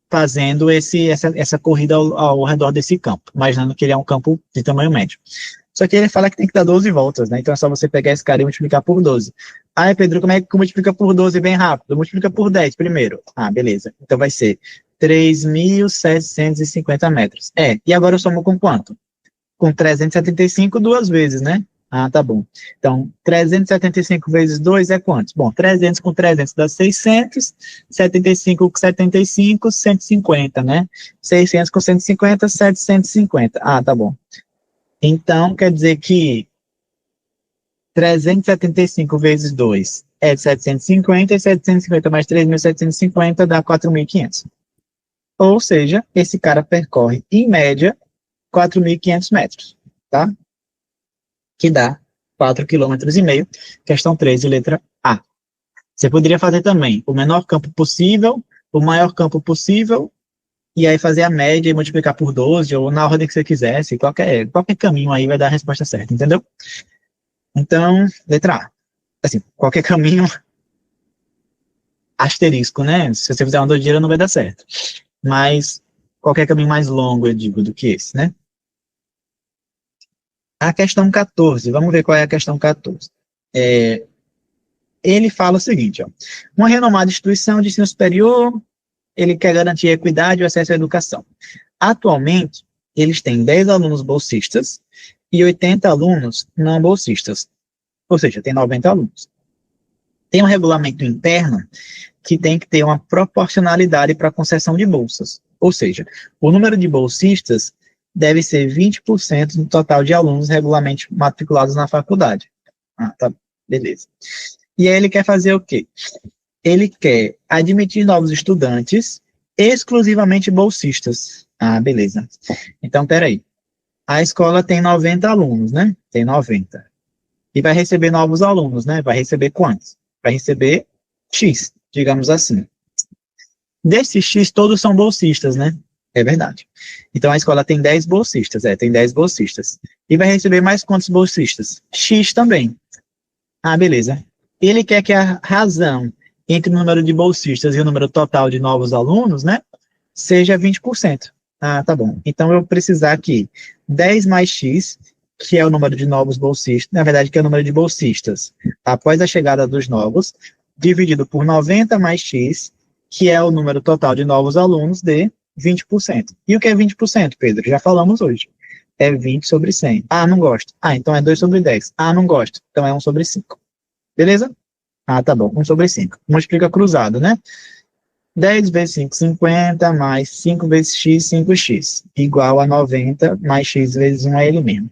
fazendo essa corrida ao redor desse campo, imaginando que ele é um campo de tamanho médio. Só que ele fala que tem que dar 12 voltas, né? Então é só você pegar esse cara e multiplicar por 12. Ah, Pedro, como é que multiplica por 12 bem rápido? Multiplica por 10 primeiro. Ah, beleza. Então vai ser 3.750 metros. E agora eu somo com quanto? Com 375 duas vezes, né? Ah, tá bom. Então, 375 vezes 2 é quantos? Bom, 300 com 300 dá 600, 75 com 75, 150, né? 600 com 150, 750. Ah, tá bom. Então, quer dizer que 375 vezes 2 é 750, e 750 mais 3.750 dá 4.500. Ou seja, esse cara percorre, em média, 4.500 metros, tá? Que dá 4,5 km. Questão 13, letra A. Você poderia fazer também o menor campo possível, o maior campo possível, e aí fazer a média e multiplicar por 12, ou na ordem que você quisesse, qualquer caminho aí vai dar a resposta certa, entendeu? Então, letra A. Assim, qualquer caminho, asterisco, né? Se você fizer uma doideira, não vai dar certo. Mas qualquer caminho mais longo, eu digo, do que esse, né? A questão 14, vamos ver qual é a questão 14. ele fala o seguinte, ó, uma renomada instituição de ensino superior, ele quer garantir a equidade e o acesso à educação. Atualmente, eles têm 10 alunos bolsistas e 80 alunos não bolsistas, ou seja, tem 90 alunos. Tem um regulamento interno que tem que ter uma proporcionalidade para a concessão de bolsas, ou seja, o número de bolsistas deve ser 20% do total de alunos regularmente matriculados na faculdade. Ah, tá, beleza. E aí ele quer fazer o quê? Ele quer admitir novos estudantes exclusivamente bolsistas. Ah, beleza. Então, peraí. A escola tem 90 alunos, né? Tem 90. E vai receber novos alunos, né? Vai receber quantos? Vai receber X, digamos assim. Desses X, todos são bolsistas, né? É verdade. Então, a escola tem 10 bolsistas, tem 10 bolsistas. E vai receber mais quantos bolsistas? X também. Ah, beleza. Ele quer que a razão entre o número de bolsistas e o número total de novos alunos, né, seja 20%. Ah, tá bom. Então, eu vou precisar que 10 mais X, que é o número de novos bolsistas, na verdade, que é o número de bolsistas após a chegada dos novos, dividido por 90 mais X, que é o número total de novos alunos, de 20%. E o que é 20%, Pedro? Já falamos hoje. É 20 sobre 100. Ah, não gosto. Ah, então é 2 sobre 10. Ah, não gosto. Então é 1 sobre 5. Beleza? Ah, tá bom. 1 sobre 5. Multiplica cruzado, né? 10 vezes 5, 50, mais 5 vezes x, 5x. Igual a 90, mais x vezes 1 é ele mesmo.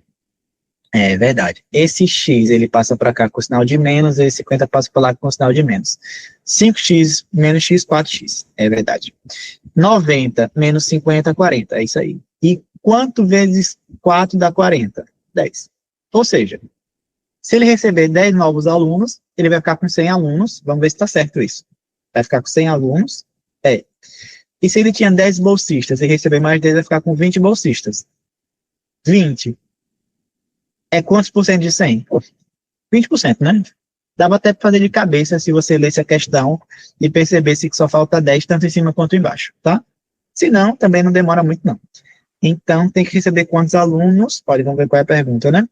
É verdade. Esse x, ele passa para cá com o sinal de menos, esse 50 passa para lá com o sinal de menos. 5x menos x, 4x. É verdade. 90 menos 50, 40. É isso aí. E quanto vezes 4 dá 40? 10. Ou seja, se ele receber 10 novos alunos, ele vai ficar com 100 alunos. Vamos ver se está certo isso. Vai ficar com 100 alunos. E se ele tinha 10 bolsistas e receber mais 10, vai ficar com 20 bolsistas. 20 é quantos por cento de 100? 20%, né? Dava até para fazer de cabeça se você lesse a questão e percebesse que só falta 10, tanto em cima quanto embaixo, tá? Se não, também não demora muito, não. Então, tem que receber quantos alunos? Vamos ver qual é a pergunta, né?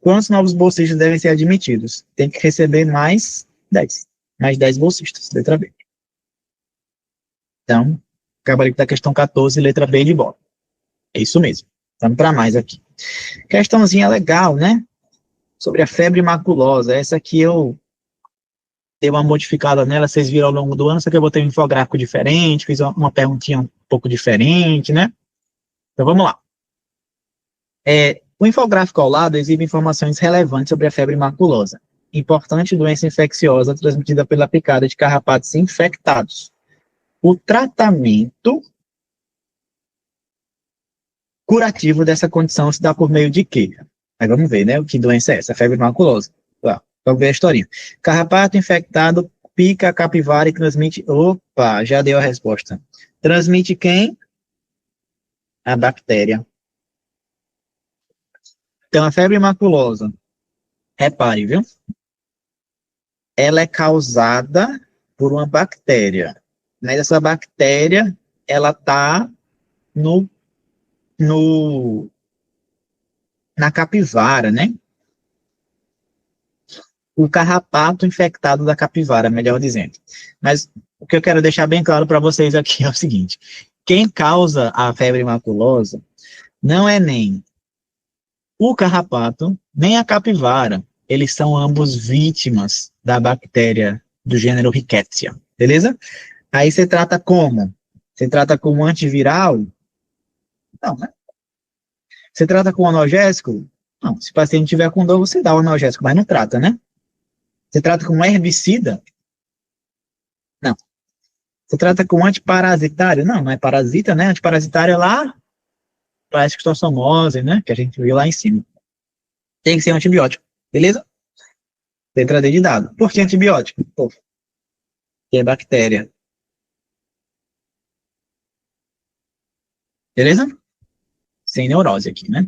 Quantos novos bolsistas devem ser admitidos? Tem que receber mais 10. Mais 10 bolsistas, letra B. Então, gabarito da questão 14, letra B de bola. É isso mesmo. Vamos para mais aqui. Questãozinha legal, né? Sobre a febre maculosa. Essa aqui eu dei uma modificada nela, vocês viram ao longo do ano, só que eu botei um infográfico diferente, fiz uma perguntinha um pouco diferente, né? Então, vamos lá. O infográfico ao lado exibe informações relevantes sobre a febre maculosa, importante doença infecciosa transmitida pela picada de carrapatos infectados. O tratamento curativo dessa condição se dá por meio de quê? Aí vamos ver, né? Que doença é essa? Febre maculosa. Vamos ver a historinha. Carrapato infectado pica a capivara e transmite... Opa, já deu a resposta. Transmite quem? A bactéria. Então, a febre maculosa, repare, viu? Ela é causada por uma bactéria. Mas essa bactéria, ela está na capivara, né? O carrapato infectado da capivara, melhor dizendo. Mas o que eu quero deixar bem claro para vocês aqui é o seguinte: quem causa a febre maculosa não é nem o carrapato, nem a capivara. Eles são ambos vítimas da bactéria do gênero Rickettsia, beleza? Aí você trata como? Você trata como antiviral? Não, né? Você trata com analgésico? Não, se o paciente tiver com dor, você dá o analgésico, mas não trata, né? Você trata com herbicida? Não. Você trata com antiparasitário? Não, não é parasita, né? Antiparasitário é lá para a esquistossomose, né? Que a gente viu lá em cima. Tem que ser um antibiótico, beleza? Letra D de dado. Por que antibiótico? Pô, que é bactéria. Beleza? Sem neurose aqui, né?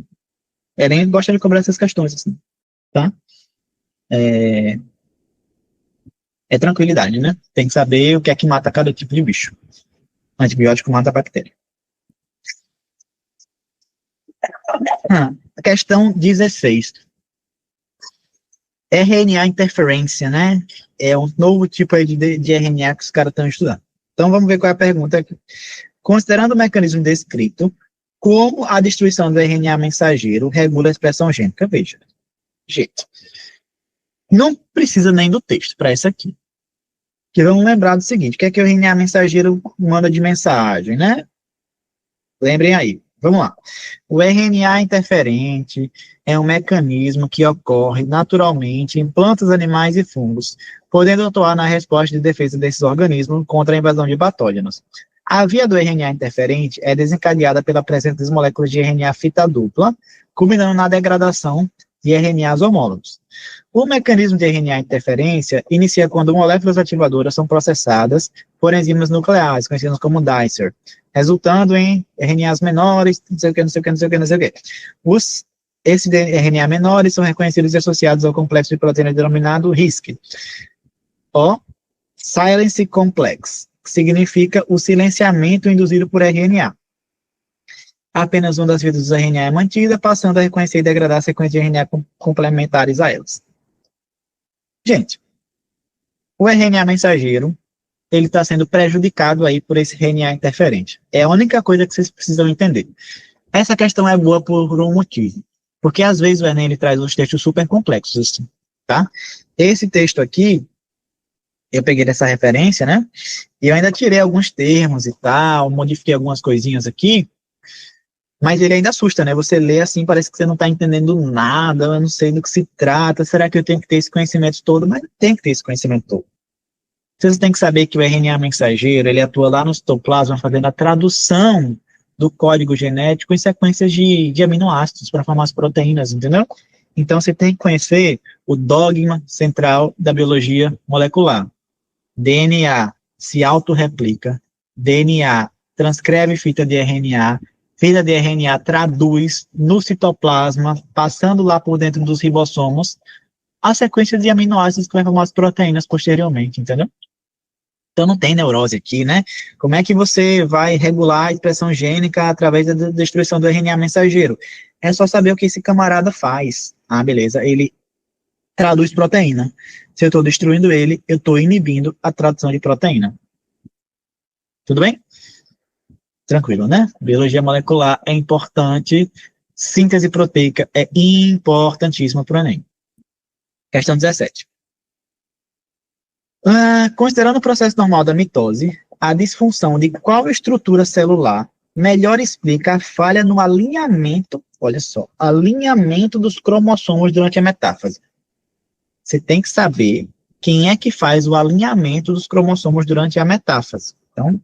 Eren gosta de cobrar essas questões, assim, tá? É tranquilidade, né? Tem que saber o que é que mata cada tipo de bicho. Antibiótico mata a bactéria. A questão 16. RNA interferência, né? É um novo tipo aí de RNA que os caras estão estudando. Então, vamos ver qual é a pergunta aqui. Considerando o mecanismo descrito, como a destruição do RNA mensageiro regula a expressão gênica? Veja, gente, não precisa nem do texto para isso aqui. Que vamos lembrar do seguinte, o que é que o RNA mensageiro manda de mensagem, né? Lembrem aí. Vamos lá. O RNA interferente é um mecanismo que ocorre naturalmente em plantas, animais e fungos, podendo atuar na resposta de defesa desses organismos contra a invasão de patógenos. A via do RNA interferente é desencadeada pela presença das moléculas de RNA fita dupla, culminando na degradação de RNAs homólogos. O mecanismo de RNA interferência inicia quando moléculas ativadoras são processadas por enzimas nucleares, conhecidas como dicer, resultando em RNAs menores, não sei o que, não sei o que, não sei o que, não sei o que. Esses RNA menores são reconhecidos e associados ao complexo de proteína denominado RISC, ou Silence Complex, que significa o silenciamento induzido por RNA. Apenas uma das vias dos RNA é mantida, passando a reconhecer e degradar a sequência de RNA complementares a elas. Gente, o RNA mensageiro, ele está sendo prejudicado aí por esse RNA interferente. É a única coisa que vocês precisam entender. Essa questão é boa por um motivo. Porque às vezes o Enem ele traz uns textos super complexos, assim, tá? Esse texto aqui, eu peguei dessa referência, né? E eu ainda tirei alguns termos e tal, modifiquei algumas coisinhas aqui, mas ele ainda assusta, né? Você lê assim, parece que você não está entendendo nada, eu não sei do que se trata, será que eu tenho que ter esse conhecimento todo? Mas não tem que ter esse conhecimento todo. Vocês têm que saber que o RNA mensageiro, ele atua lá no citoplasma fazendo a tradução do código genético em sequências de aminoácidos para formar as proteínas, entendeu? Então, você tem que conhecer o dogma central da biologia molecular. DNA se autorreplica, DNA transcreve fita de RNA traduz no citoplasma, passando lá por dentro dos ribossomos, a sequência de aminoácidos que vai formar as proteínas posteriormente, entendeu? Então não tem neurose aqui, né? Como é que você vai regular a expressão gênica através da destruição do RNA mensageiro? É só saber o que esse camarada faz. Ah, beleza, ele traduz proteína. Se eu estou destruindo ele, eu estou inibindo a tradução de proteína. Tudo bem? Tranquilo, né? Biologia molecular é importante, síntese proteica é importantíssima para o Enem. Questão 17. Considerando o processo normal da mitose, a disfunção de qual estrutura celular melhor explica a falha no alinhamento, olha só, alinhamento dos cromossomos durante a metáfase. Você tem que saber quem é que faz o alinhamento dos cromossomos durante a metáfase. Então,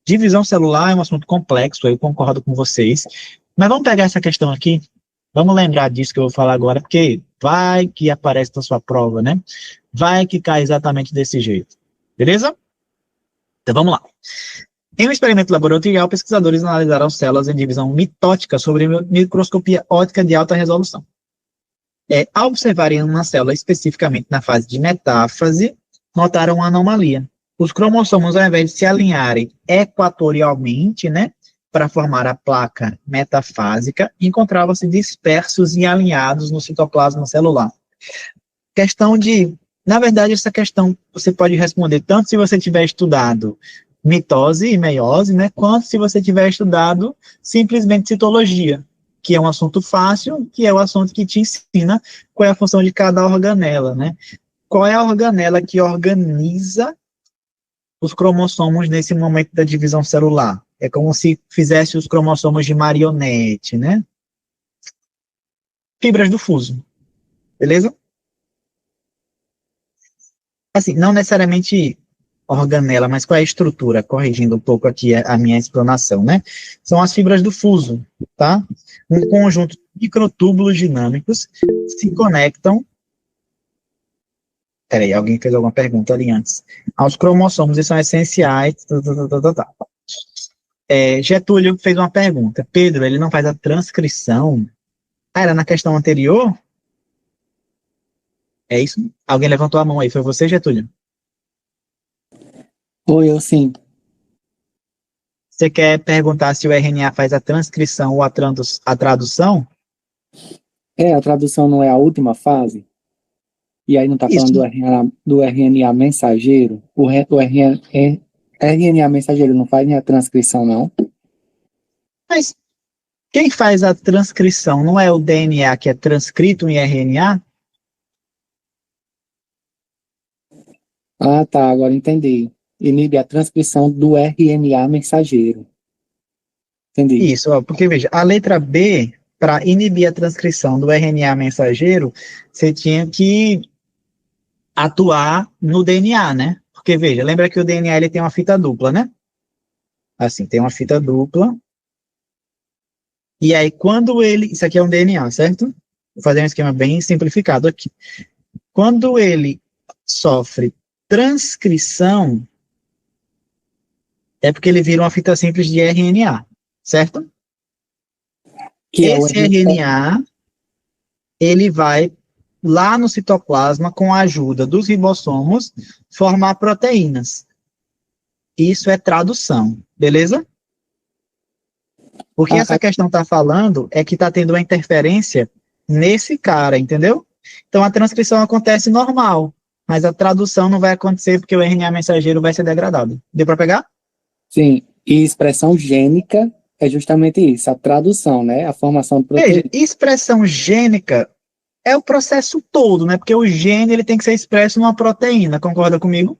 divisão celular é um assunto complexo, eu concordo com vocês, mas vamos pegar essa questão aqui, vamos lembrar disso que eu vou falar agora, porque vai que aparece na sua prova, né? Vai que cai exatamente desse jeito. Beleza? Então vamos lá. Em um experimento laboratorial, pesquisadores analisaram células em divisão mitótica sobre microscopia óptica de alta resolução. Ao observarem uma célula especificamente na fase de metáfase, notaram uma anomalia. Os cromossomos, ao invés de se alinharem equatorialmente, né, para formar a placa metafásica, encontravam-se dispersos e alinhados no citoplasma celular. Na verdade, essa questão você pode responder tanto se você tiver estudado mitose e meiose, né, quanto se você tiver estudado simplesmente citologia, que é um assunto fácil, que é o assunto que te ensina qual é a função de cada organela, né? Qual é a organela que organiza os cromossomos nesse momento da divisão celular? É como se fizesse os cromossomos de marionete, né? Fibras do fuso, beleza? Assim, não necessariamente organela, mas qual é a estrutura? Corrigindo um pouco aqui a minha explanação, né? São as fibras do fuso, tá? Um conjunto de microtúbulos dinâmicos se conectam. Peraí, alguém fez alguma pergunta ali antes. Aos cromossomos, eles são essenciais. Getúlio fez uma pergunta. Pedro, ele não faz a transcrição? Era na questão anterior? É isso? Alguém levantou a mão aí. Foi você, Getúlio? Foi eu sim. Você quer perguntar se o RNA faz a transcrição ou a tradução? A tradução não é a última fase? E aí não está falando Isso. do RNA mensageiro? O RNA mensageiro não faz nem a transcrição, não? Mas quem faz a transcrição não é o DNA que é transcrito em RNA? Ah, tá, agora entendi. Inibe a transcrição do RNA mensageiro. Entendi. Isso, ó, porque veja, a letra B, para inibir a transcrição do RNA mensageiro, você tinha que atuar no DNA, né? Porque veja, lembra que o DNA ele tem uma fita dupla, né? Assim, tem uma fita dupla. E aí, quando ele. Isso aqui é um DNA, certo? Vou fazer um esquema bem simplificado aqui. Quando ele sofre transcrição, é porque ele vira uma fita simples de RNA, certo? Que é o Esse RNA, ele vai lá no citoplasma, com a ajuda dos ribossomos, formar proteínas. Isso é tradução, beleza? Porque essa questão está falando é que está tendo uma interferência nesse cara, entendeu? Então a transcrição acontece normal, mas a tradução não vai acontecer porque o RNA mensageiro vai ser degradado. Deu para pegar? sim, e expressão gênica é justamente isso, a tradução, né? A formação de Veja, proteína. expressão gênica é o processo todo, né? Porque o gene ele tem que ser expresso numa proteína, concorda comigo?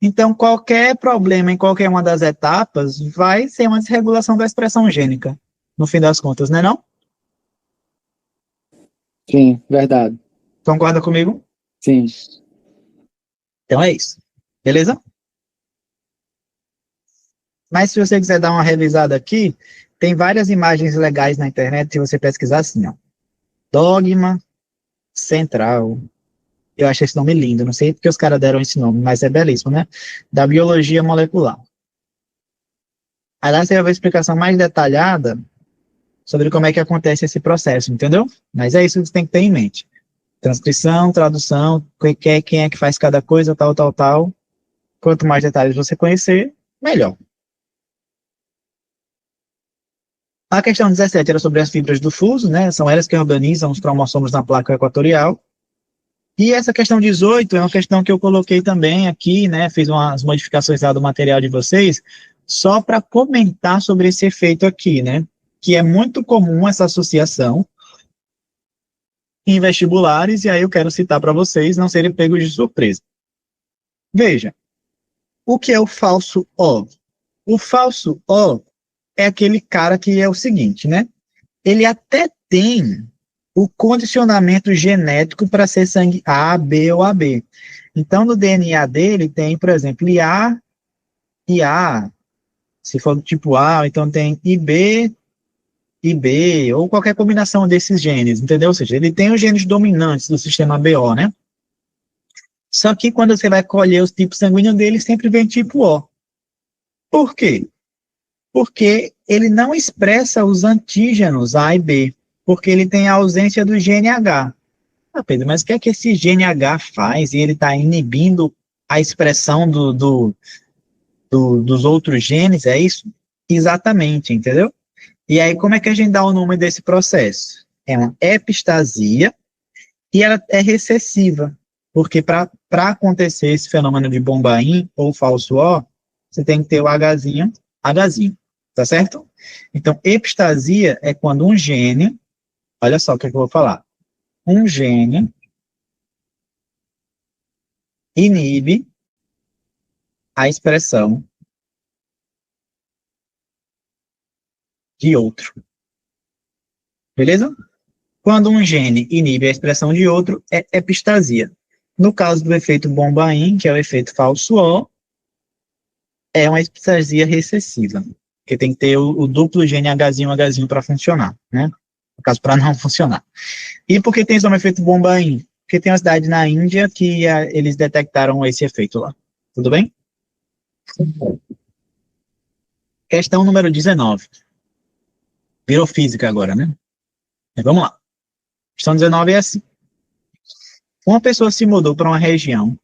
Então, qualquer problema em qualquer uma das etapas vai ser uma desregulação da expressão gênica, no fim das contas, né não? Sim, verdade. Concorda comigo? Sim. Então é isso. Beleza? Mas se você quiser dar uma revisada aqui, tem várias imagens legais na internet se você pesquisar assim, ó. Dogma central. Eu acho esse nome lindo, não sei porque os caras deram esse nome, mas é belíssimo, né? Da biologia molecular. Aí lá você vai ver a explicação mais detalhada sobre como é que acontece esse processo, entendeu? Mas é isso que você tem que ter em mente. Transcrição, tradução, quem é que faz cada coisa, tal, tal, tal. Quanto mais detalhes você conhecer, melhor. A questão 17 era sobre as fibras do fuso, né? São elas que organizam os cromossomos na placa equatorial. E essa questão 18 é uma questão que eu coloquei também aqui, né? Fiz umas modificações lá do material de vocês, só para comentar sobre esse efeito aqui, né? Que é muito comum essa associação em vestibulares, e aí eu quero citar para vocês não serem pegos de surpresa. Veja, o que é o falso O? O falso O é aquele cara que é o seguinte, né? Ele até tem o condicionamento genético para ser sangue A, B ou AB. Então, no DNA dele tem, por exemplo, IA e A, se for do tipo A, então tem IB, IB, ou qualquer combinação desses genes, entendeu? Ou seja, ele tem os genes dominantes do sistema BO, né? Só que quando você vai colher os tipos sanguíneos dele, sempre vem tipo O. Por quê? Porque ele não expressa os antígenos A e B, porque ele tem a ausência do gene H. Ah, Pedro, mas o que é que esse gene H faz e ele está inibindo a expressão dos outros genes, é isso? Exatamente, entendeu? E aí, como é que a gente dá o nome desse processo? É uma epistasia e ela é recessiva, porque para acontecer esse fenômeno de bombaim ou falso O, você tem que ter o Hzinho, tá certo? Então, epistasia é quando um gene, olha só o que eu vou falar, um gene inibe a expressão de outro, beleza? Quando um gene inibe a expressão de outro, é epistasia. No caso do efeito Bombaim, que é o efeito falso O, é uma epistasia recessiva, porque tem que ter o duplo gene Hzinho para funcionar, né? No caso, para não funcionar. E por que tem esse efeito Bombaim? Porque tem uma cidade na Índia que eles detectaram esse efeito lá. Tudo bem? Questão número 19. Virou física agora, né? Mas vamos lá. Questão 19 é assim. Uma pessoa se mudou para uma região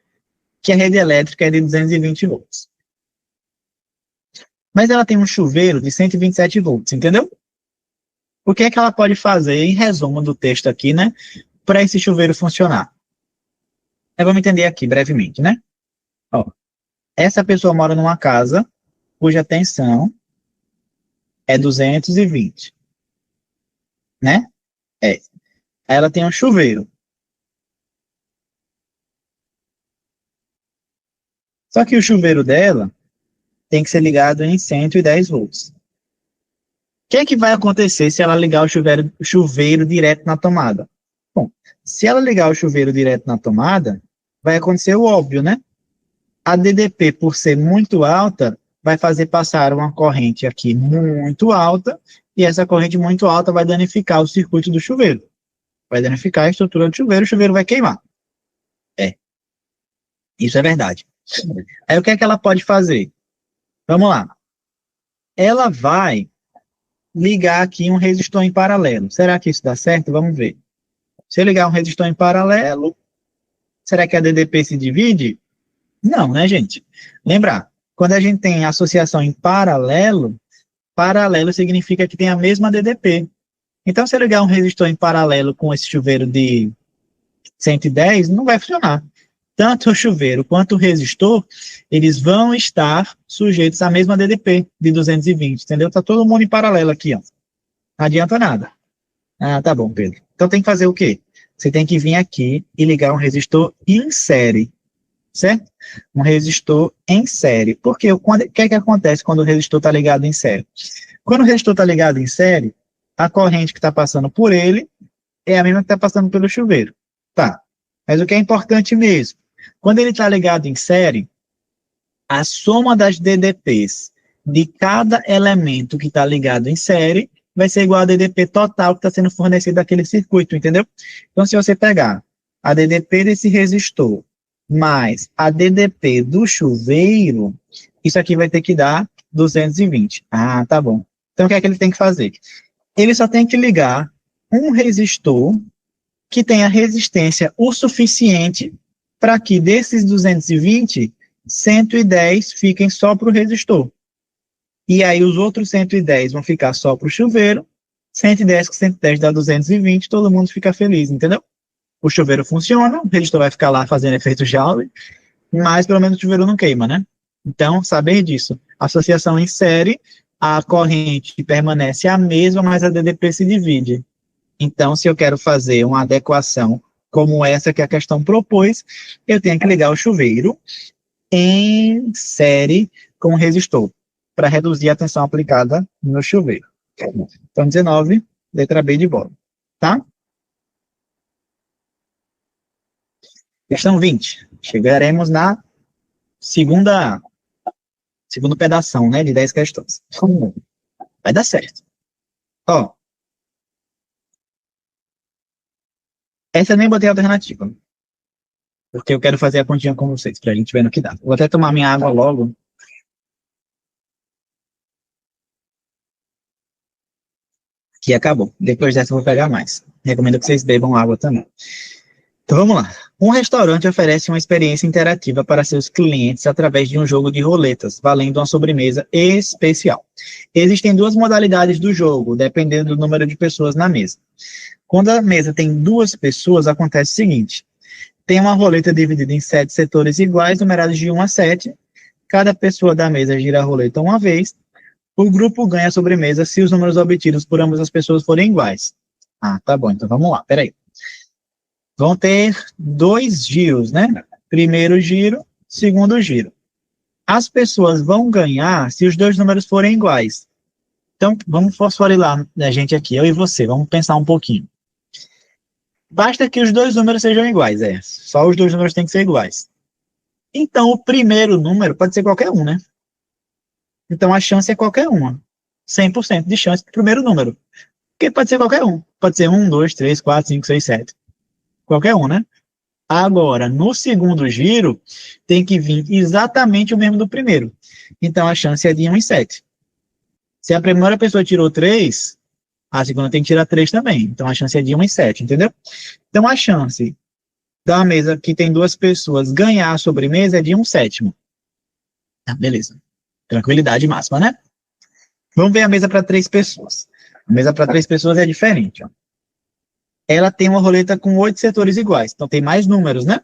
que a rede elétrica é de 220 volts. Mas ela tem um chuveiro de 127 volts, entendeu? O que é que ela pode fazer, em resumo do texto aqui, né, para esse chuveiro funcionar? Vamos entender aqui brevemente, né? Ó, essa pessoa mora numa casa cuja tensão é 220, né? É. Aí ela tem um chuveiro. Só que o chuveiro dela tem que ser ligado em 110 volts. O que é que vai acontecer se ela ligar o chuveiro direto na tomada? Bom, se ela ligar o chuveiro direto na tomada, vai acontecer o óbvio, né? A DDP, por ser muito alta, vai fazer passar uma corrente aqui muito alta, e essa corrente muito alta vai danificar o circuito do chuveiro. Vai danificar a estrutura do chuveiro, o chuveiro vai queimar. É, isso é verdade. Aí o que é que ela pode fazer? Vamos lá. Ela vai ligar aqui um resistor em paralelo. Será que isso dá certo? Vamos ver. Se eu ligar um resistor em paralelo, será que a DDP se divide? Não, né, gente? Lembrar, quando a gente tem associação em paralelo, paralelo significa que tem a mesma DDP. Então, se eu ligar um resistor em paralelo com esse chuveiro de 110, não vai funcionar. Tanto o chuveiro quanto o resistor, eles vão estar sujeitos à mesma DDP de 220, entendeu? Tá todo mundo em paralelo aqui, ó. Não adianta nada. Ah, tá bom, Pedro. Então tem que fazer o quê? Você tem que vir aqui e ligar um resistor em série, certo? Um resistor em série. Porque o que é que acontece quando o resistor está ligado em série? Quando o resistor está ligado em série, a corrente que está passando por ele é a mesma que está passando pelo chuveiro. Tá. Mas o que é importante mesmo? Quando ele está ligado em série, a soma das DDPs de cada elemento que está ligado em série vai ser igual a DDP total que está sendo fornecido daquele circuito, entendeu? Então, se você pegar a DDP desse resistor mais a DDP do chuveiro, isso aqui vai ter que dar 220. Ah, tá bom. Então, o que é que ele tem que fazer? Ele só tem que ligar um resistor que tenha resistência o suficiente para que desses 220, 110 fiquem só para o resistor. E aí os outros 110 vão ficar só para o chuveiro, 110 com 110 dá 220, todo mundo fica feliz, entendeu? O chuveiro funciona, o resistor vai ficar lá fazendo efeito Joule, mas pelo menos o chuveiro não queima, né? Então, saber disso. Associação em série, a corrente permanece a mesma, mas a DDP se divide. Então, se eu quero fazer uma adequação como essa que a questão propôs, eu tenho que ligar o chuveiro em série com o resistor, para reduzir a tensão aplicada no chuveiro. Então, 19, letra B de bola. Tá? Questão 20. Chegaremos na segundo pedação, né, de 10 questões. Vai dar certo. Ó, essa eu nem botei alternativa, porque eu quero fazer a continha com vocês, pra gente ver no que dá. Vou até tomar minha água logo. Que acabou. Depois dessa eu vou pegar mais. Recomendo que vocês bebam água também. Então vamos lá. Um restaurante oferece uma experiência interativa para seus clientes através de um jogo de roletas, valendo uma sobremesa especial. Existem duas modalidades do jogo, dependendo do número de pessoas na mesa. Quando a mesa tem duas pessoas, acontece o seguinte: tem uma roleta dividida em 7 setores iguais, numerados de 1 a 7. Cada pessoa da mesa gira a roleta uma vez. O grupo ganha a sobremesa se os números obtidos por ambas as pessoas forem iguais. Ah, tá bom. Então vamos lá. Peraí. Vão ter 2 giros, né? Primeiro giro, segundo giro. As pessoas vão ganhar se os dois números forem iguais. Então, vamos fosforilar a gente aqui, eu e você. Vamos pensar um pouquinho. Basta que os dois números sejam iguais, só os dois números têm que ser iguais. Então, o primeiro número pode ser qualquer um, né? Então, a chance é qualquer uma. 100% de chance do primeiro número. Porque pode ser qualquer um. Pode ser 1, 2, 3, 4, 5, 6, 7. Qualquer um, né? Agora, no segundo giro, tem que vir exatamente o mesmo do primeiro. Então, a chance é de 1 em 7. Se a primeira pessoa tirou 3, a segunda tem que tirar 3 também. Então, a chance é de 1 em 7, entendeu? Então, a chance da mesa que tem duas pessoas ganhar a sobremesa é de 1/7. Tá, beleza. Tranquilidade máxima, né? Vamos ver a mesa para 3 pessoas. A mesa para 3 pessoas é diferente, ó. Ela tem uma roleta com 8 setores iguais, então tem mais números, né?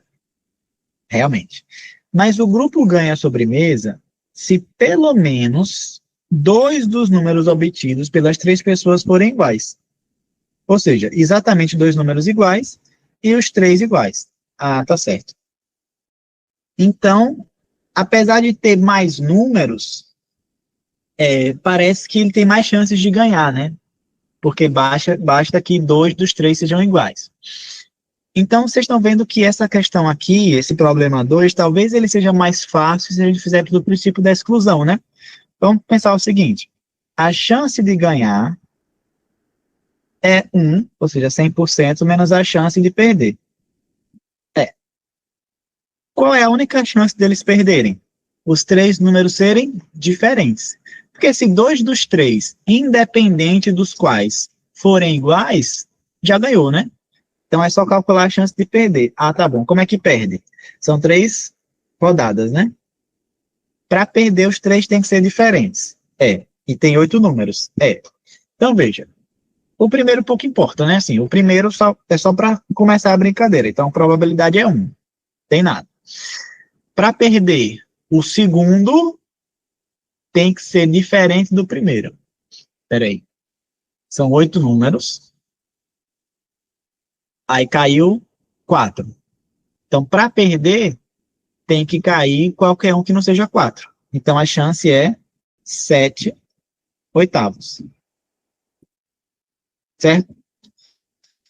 Realmente. Mas o grupo ganha a sobremesa se pelo menos 2 dos números obtidos pelas 3 pessoas forem iguais. Ou seja, exatamente 2 números iguais e os 3 iguais. Ah, tá certo. Então, apesar de ter mais números, parece que ele tem mais chances de ganhar, né? Porque basta que 2 dos 3 sejam iguais. Então, vocês estão vendo que essa questão aqui, esse problema 2, talvez ele seja mais fácil se a gente fizer do princípio da exclusão, né? Vamos pensar o seguinte, a chance de ganhar é 1, ou seja, 100%, menos a chance de perder. Qual é a única chance deles perderem? Os 3 números serem diferentes. Porque se 2 dos 3, independente dos quais, forem iguais, já ganhou, né? Então é só calcular a chance de perder. Ah, tá bom. Como é que perde? São 3 rodadas, né? Para perder, os 3 têm que ser diferentes. E tem 8 números. Então, veja. O primeiro pouco importa, né? Assim, o primeiro é só para começar a brincadeira. Então, a probabilidade é 1. Tem nada. Para perder, o segundo tem que ser diferente do primeiro. Espera aí. São 8 números. Aí caiu 4. Então, para perder, tem que cair qualquer um que não seja 4. Então, a chance é 7 oitavos. Certo?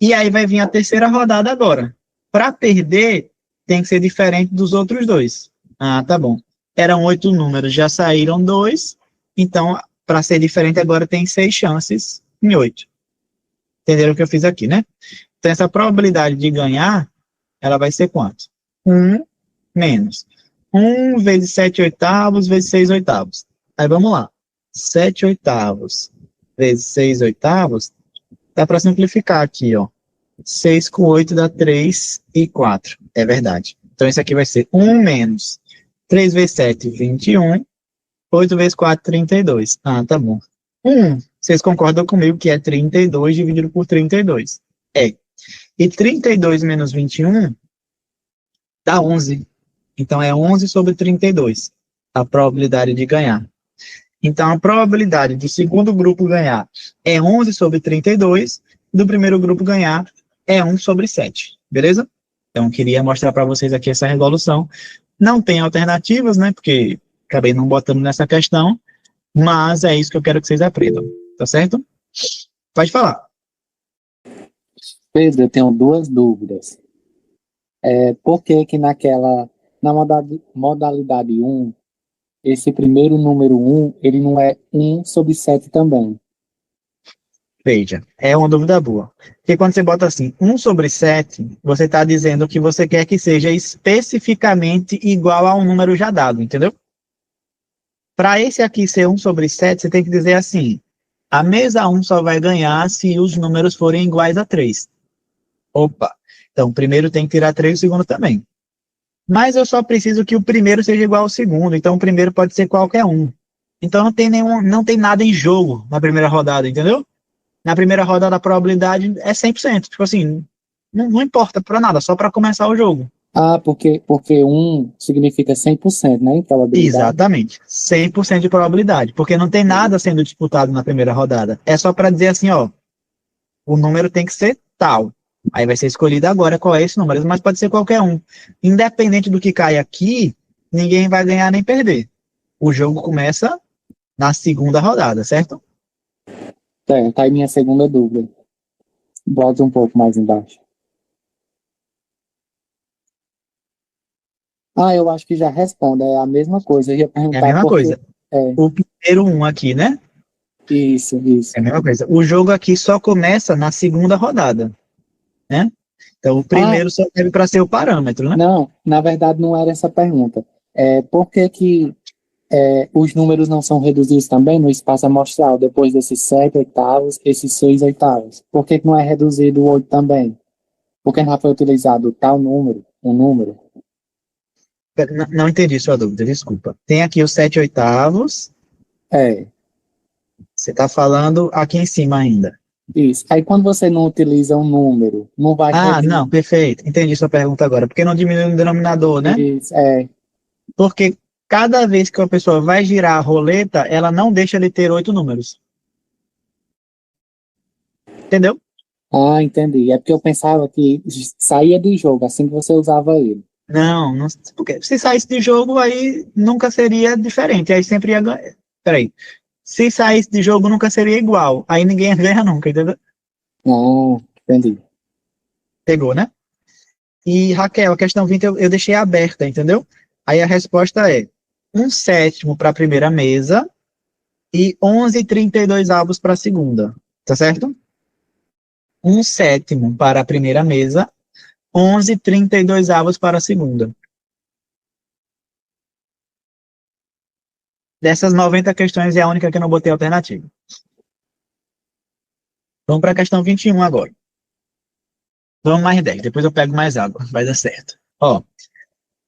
E aí vai vir a terceira rodada agora. Para perder, tem que ser diferente dos outros 2. Ah, tá bom. Eram 8 números, já saíram 2. Então, para ser diferente, agora tem 6 chances em 8. Entenderam o que eu fiz aqui, né? Então, essa probabilidade de ganhar, ela vai ser quanto? 1 menos 1 vezes 7 oitavos vezes 6 oitavos. Aí, vamos lá. 7 oitavos vezes 6 oitavos, dá para simplificar aqui, ó. 6 com 8 dá 3 e 4. É verdade. Então, esse aqui vai ser 1 menos 3 vezes 7, 21. 8 vezes 4, 32. Ah, tá bom. Vocês concordam comigo que é 32 dividido por 32? E 32 menos 21 dá 11. Então, é 11 sobre 32. A probabilidade de ganhar. Então, a probabilidade do segundo grupo ganhar é 11 sobre 32. Do primeiro grupo ganhar é 1 sobre 7. Beleza? Então, queria mostrar para vocês aqui essa resolução. Não tem alternativas, né? Porque acabei não botando nessa questão. Mas é isso que eu quero que vocês aprendam. Tá certo? Pode falar. Pedro, eu tenho 2 dúvidas. Por que que na modalidade 1, esse primeiro número 1, ele não é 1 sobre 7 também? Veja, é uma dúvida boa. Porque quando você bota assim, 1 sobre 7, você está dizendo que você quer que seja especificamente igual a um número já dado, entendeu? Para esse aqui ser 1 sobre 7, você tem que dizer assim, a mesa 1 só vai ganhar se os números forem iguais a 3. Opa! Então, o primeiro tem que tirar 3, o segundo também. Mas eu só preciso que o primeiro seja igual ao segundo, então o primeiro pode ser qualquer um. Então não tem nada em jogo na primeira rodada, entendeu? Na primeira rodada a probabilidade é 100%. Tipo assim, não importa para nada, só para começar o jogo. Ah, porque 1 significa 100%, né? Em probabilidade. Exatamente. 100% de probabilidade. Porque não tem nada sendo disputado na primeira rodada. É só para dizer assim, ó, o número tem que ser tal. Aí vai ser escolhido agora qual é esse número, mas pode ser qualquer um. Independente do que cai aqui, ninguém vai ganhar nem perder. O jogo começa na segunda rodada, certo? Tá aí minha segunda dúvida. Bota um pouco mais embaixo. Eu acho que já responde. É a mesma coisa. Eu ia perguntar É a mesma coisa. É. O primeiro 1 aqui, né? Isso. É a mesma coisa. O jogo aqui só começa na segunda rodada, né? Então, o primeiro só serve para ser o parâmetro, né? Não, na verdade não era essa a pergunta. Por que os números não são reduzidos também no espaço amostral, depois desses 7 oitavos, esses 6 oitavos? Por que não é reduzido o 8 também? Por que não foi utilizado tal número, um número? Não entendi sua dúvida, desculpa. Tem aqui os 7 oitavos. Você está falando aqui em cima ainda. Isso. Aí quando você não utiliza um número, não vai Ah, reduzir. não, perfeito. Entendi sua pergunta agora. Por que não diminui o denominador, né? Isso, é. Porque cada vez que uma pessoa vai girar a roleta, ela não deixa de ter 8 números. Entendeu? Ah, entendi. É porque eu pensava que saía do jogo assim que você usava ele. Não, não, porque se saísse de jogo, aí nunca seria diferente. Aí sempre ia ganhar. Peraí. Se saísse de jogo, nunca seria igual. Aí ninguém ia ganhar nunca, entendeu? Ah, entendi. Pegou, né? E, Raquel, a questão 20 eu deixei aberta, entendeu? Aí a resposta é 1/7 para a primeira mesa e 11,32 avos para a segunda. Tá certo? 1/7 para a primeira mesa, 11,32 avos para a segunda. Dessas 90 questões é a única que eu não botei alternativa. Vamos para a questão 21 agora. Vamos mais 10, depois eu pego mais água, vai dar certo. Ó,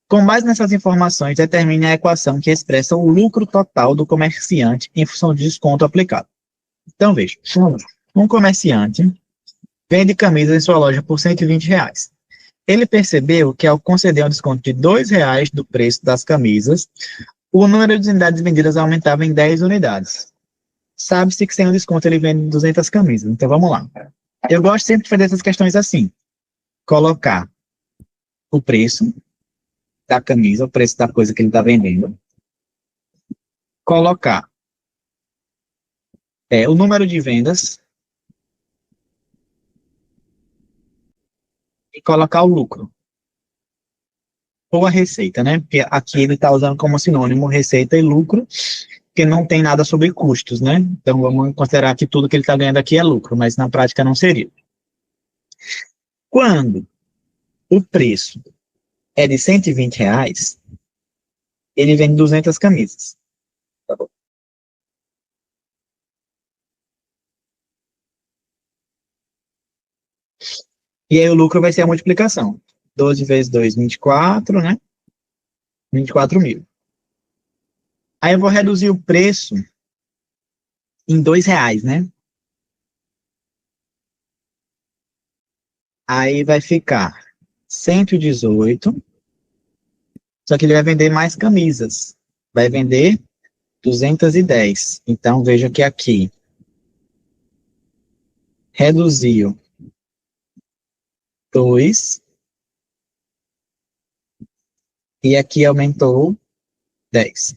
com base nessas informações, determine a equação que expressa o lucro total do comerciante em função do desconto aplicado. Então, veja, um comerciante vende camisas em sua loja por R$ 120. Ele percebeu que ao conceder um desconto de R$ 2 do preço das camisas, o número de unidades vendidas aumentava em 10 unidades. Sabe-se que sem o desconto ele vende 200 camisas. Então, vamos lá. Eu gosto sempre de fazer essas questões assim. Colocar o preço da camisa, o preço da coisa que ele está vendendo. Colocar o número de vendas e colocar o lucro. Ou a receita, né? Porque aqui ele está usando como sinônimo receita e lucro, porque não tem nada sobre custos, né? Então vamos considerar que tudo que ele está ganhando aqui é lucro, mas na prática não seria. Quando o preço é de R$ 120, ele vende 200 camisas. Tá bom? E aí o lucro vai ser a multiplicação. 12 vezes 2, 24, né? 24 mil. Aí eu vou reduzir o preço em R$ 2, né? Aí vai ficar 118, só que ele vai vender mais camisas. Vai vender 210. Então, veja que aqui reduziu 2 e aqui aumentou 10.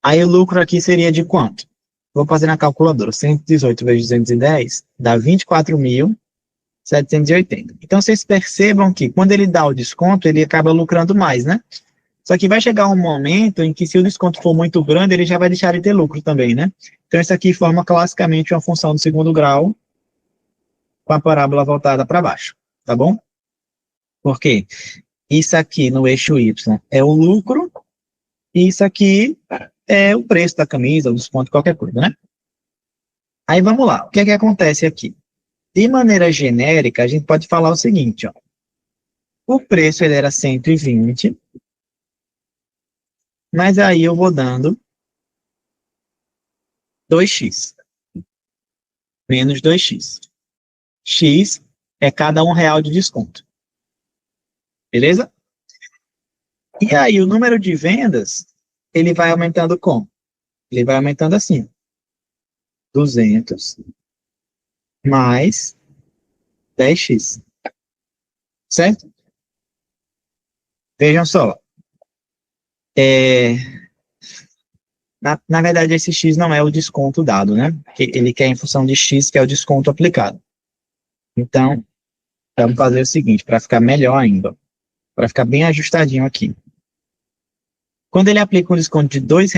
Aí o lucro aqui seria de quanto? Vou fazer na calculadora. 118 vezes 210 dá 24.780. Então, vocês percebam que quando ele dá o desconto, ele acaba lucrando mais, né? Só que vai chegar um momento em que, se o desconto for muito grande, ele já vai deixar de ter lucro também, né? Então, isso aqui forma classicamente uma função do segundo grau com a parábola voltada para baixo, tá bom? Por quê? Isso aqui no eixo Y é o lucro e isso aqui é o preço da camisa, o desconto, qualquer coisa, né? Aí vamos lá, o que é que acontece aqui? De maneira genérica, a gente pode falar o seguinte, ó. O preço ele era 120, mas aí eu vou dando 2x, menos 2x. X é cada R$ 1 de desconto. Beleza? E aí o número de vendas, ele vai aumentando como? Ele vai aumentando assim. 200 mais 10x. Certo? Vejam só. É, na verdade, esse x não é o desconto dado, né? Porque ele quer em função de x, que é o desconto aplicado. Então, vamos fazer o seguinte, para ficar melhor ainda, para ficar bem ajustadinho aqui. Quando ele aplica um desconto de R$ 2,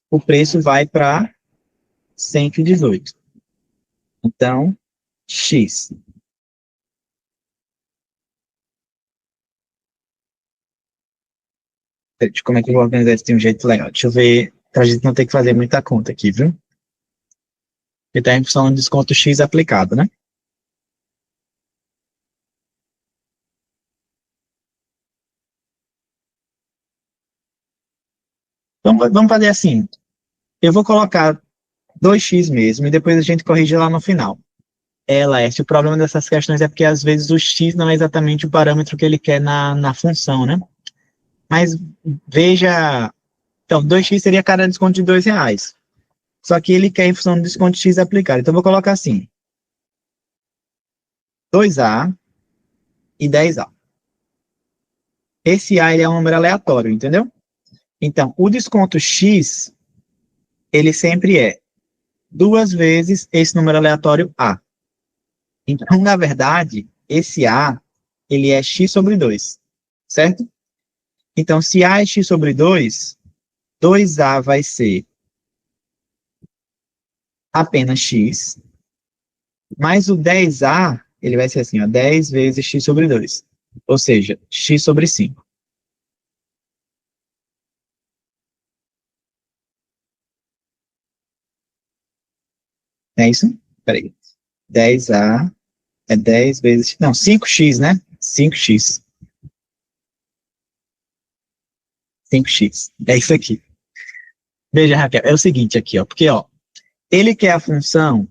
o preço vai para 118. Então, x. Como é que eu vou organizar isso de um jeito legal? Deixa eu ver, pra gente não ter que fazer muita conta aqui, viu? Porque está em função do desconto x aplicado, né? Então, vamos fazer assim. Eu vou colocar 2x mesmo, e depois a gente corrige lá no final. Laércio, o problema dessas questões é porque às vezes o x não é exatamente o parâmetro que ele quer na função, né? Mas veja, então 2x seria cada desconto de R$ 2. Só que ele quer em função do desconto x aplicado. Então eu vou colocar assim, 2a e 10a. Esse a ele é um número aleatório, entendeu? Então, o desconto x, ele sempre é 2 vezes esse número aleatório a. Então, na verdade, esse a, ele é x sobre 2, certo? Então, se a é x sobre 2, 2a vai ser apenas x, mais o 10a, ele vai ser assim, ó, 10 vezes x sobre 2, ou seja, x sobre 5. É isso? Peraí. 10a é 10 vezes... Não, 5x, né? 5x. 5x. É isso aqui. Veja, Raquel, é o seguinte aqui, ó, porque, ó, ele quer a função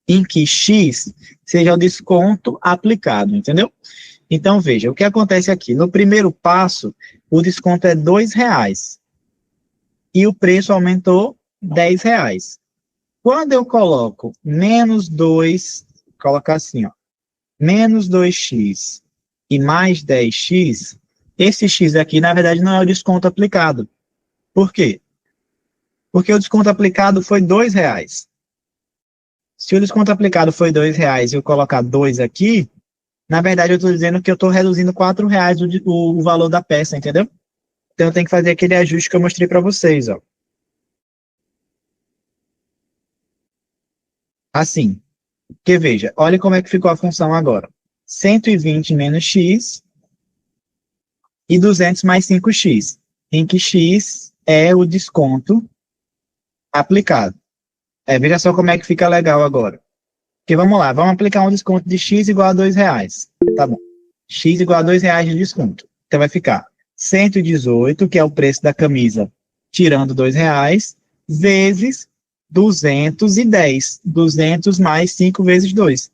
em que x seja o desconto aplicado, entendeu? Então, veja, o que acontece aqui? No primeiro passo, o desconto é R$ 2 e o preço aumentou R$ 10. Quando eu coloco menos 2, colocar assim, ó, menos 2x e mais 10x, esse x aqui, na verdade, não é o desconto aplicado. Por quê? Porque o desconto aplicado foi R$ 2. Se o desconto aplicado foi R$ 2 e eu colocar 2 aqui, na verdade eu estou dizendo que eu estou reduzindo R$ 4 o valor da peça, entendeu? Então eu tenho que fazer aquele ajuste que eu mostrei para vocês, ó. Assim, porque veja, olha como é que ficou a função agora. 120 menos x e 200 mais 5x, em que x é o desconto aplicado. Veja só como é que fica legal agora. Porque vamos lá, vamos aplicar um desconto de x igual a R$ 2. Tá bom. X igual a R$ 2 de desconto. Então vai ficar 118, que é o preço da camisa, tirando R$ 2, vezes 210. 200 mais 5 vezes 2.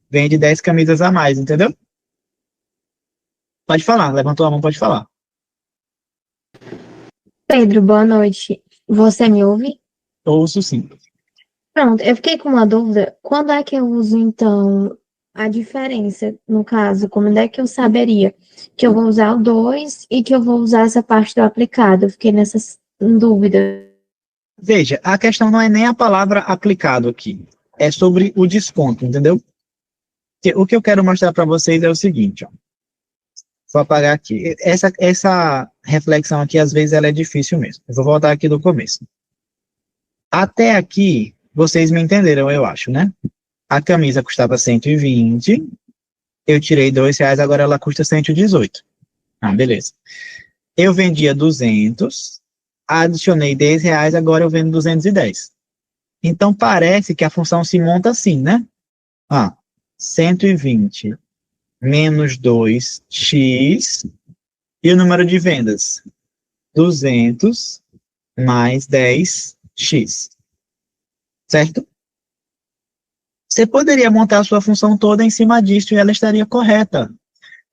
Vende 10 camisas a mais, entendeu? Pode falar, levantou a mão, pode falar. Pedro, boa noite. Você me ouve? Ouço sim. Pronto, eu fiquei com uma dúvida. Quando é que eu uso, então, a diferença, no caso? Como é que eu saberia que eu vou usar o 2 e que eu vou usar essa parte do aplicado? Eu fiquei nessa dúvida. Veja, a questão não é nem a palavra aplicado aqui. É sobre o desconto, entendeu? O que eu quero mostrar para vocês é o seguinte, ó. Vou apagar aqui. Essa reflexão aqui, às vezes, ela é difícil mesmo. Eu vou voltar aqui do começo. Até aqui, vocês me entenderam, eu acho, né? A camisa custava 120, eu tirei R$ 2, agora ela custa 118. Ah, beleza. Eu vendia 200, adicionei R$ 10, agora eu vendo 210. Então, parece que a função se monta assim, né? 120 menos 2x, e o número de vendas? 200 mais 10x, certo? Você poderia montar a sua função toda em cima disso e ela estaria correta.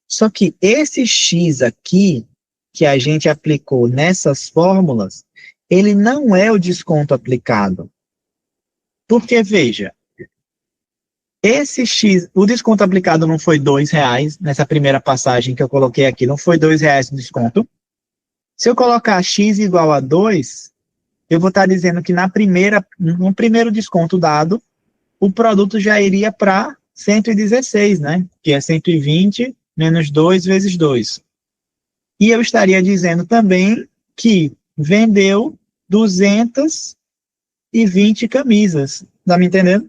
Só que esse x aqui, que a gente aplicou nessas fórmulas, ele não é o desconto aplicado. Porque, veja, esse x, o desconto aplicado não foi R$ 2, nessa primeira passagem que eu coloquei aqui, não foi R$ 2 de desconto. Se eu colocar x igual a 2, eu vou estar dizendo que no primeiro desconto dado, o produto já iria para 116, né? Que é 120 menos 2 vezes 2. E eu estaria dizendo também que vendeu 220 camisas. Tá me entendendo?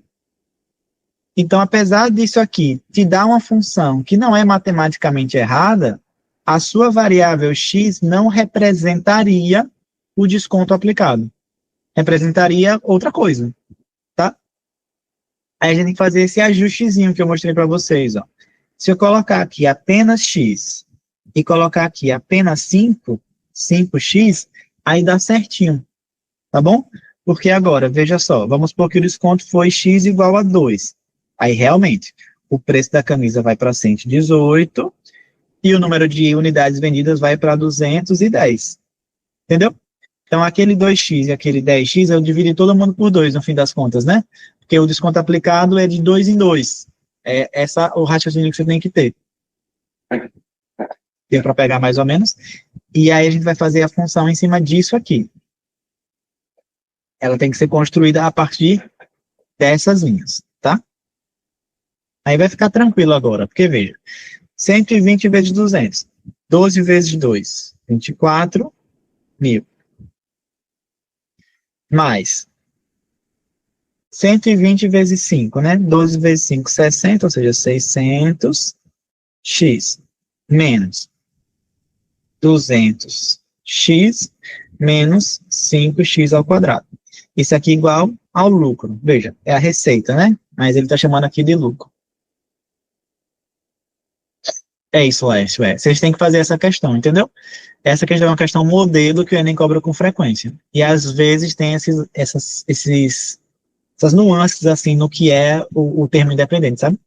Então, apesar disso aqui te dar uma função que não é matematicamente errada, a sua variável x não representaria o desconto aplicado. Representaria outra coisa, tá? Aí a gente tem que fazer esse ajustezinho que eu mostrei para vocês, ó. Se eu colocar aqui apenas x e colocar aqui apenas 5x, aí dá certinho, tá bom? Porque agora, veja só, vamos supor que o desconto foi X igual a 2. Aí, realmente, o preço da camisa vai para 118 e o número de unidades vendidas vai para 210. Entendeu? Então, aquele 2x e aquele 10x, eu dividi todo mundo por 2, no fim das contas, né? Porque o desconto aplicado é de 2 em 2. É essa o raciocínio que você tem que ter. Deu para pegar mais ou menos? E aí a gente vai fazer a função em cima disso aqui. Ela tem que ser construída a partir dessas linhas, tá? Aí vai ficar tranquilo agora, porque veja, 120 vezes 200, 12 vezes 2, 24 mil. Mais 120 vezes 5, né? 12 vezes 5, 60, ou seja, 600x, menos 200x, menos 5x ao quadrado. Isso aqui é igual ao lucro. Veja, é a receita, né? Mas ele está chamando aqui de lucro. É isso, Laércio. Vocês têm que fazer essa questão, entendeu? Essa questão é uma questão modelo que o Enem cobra com frequência. E às vezes tem essas nuances, assim, no que é o termo independente, sabe?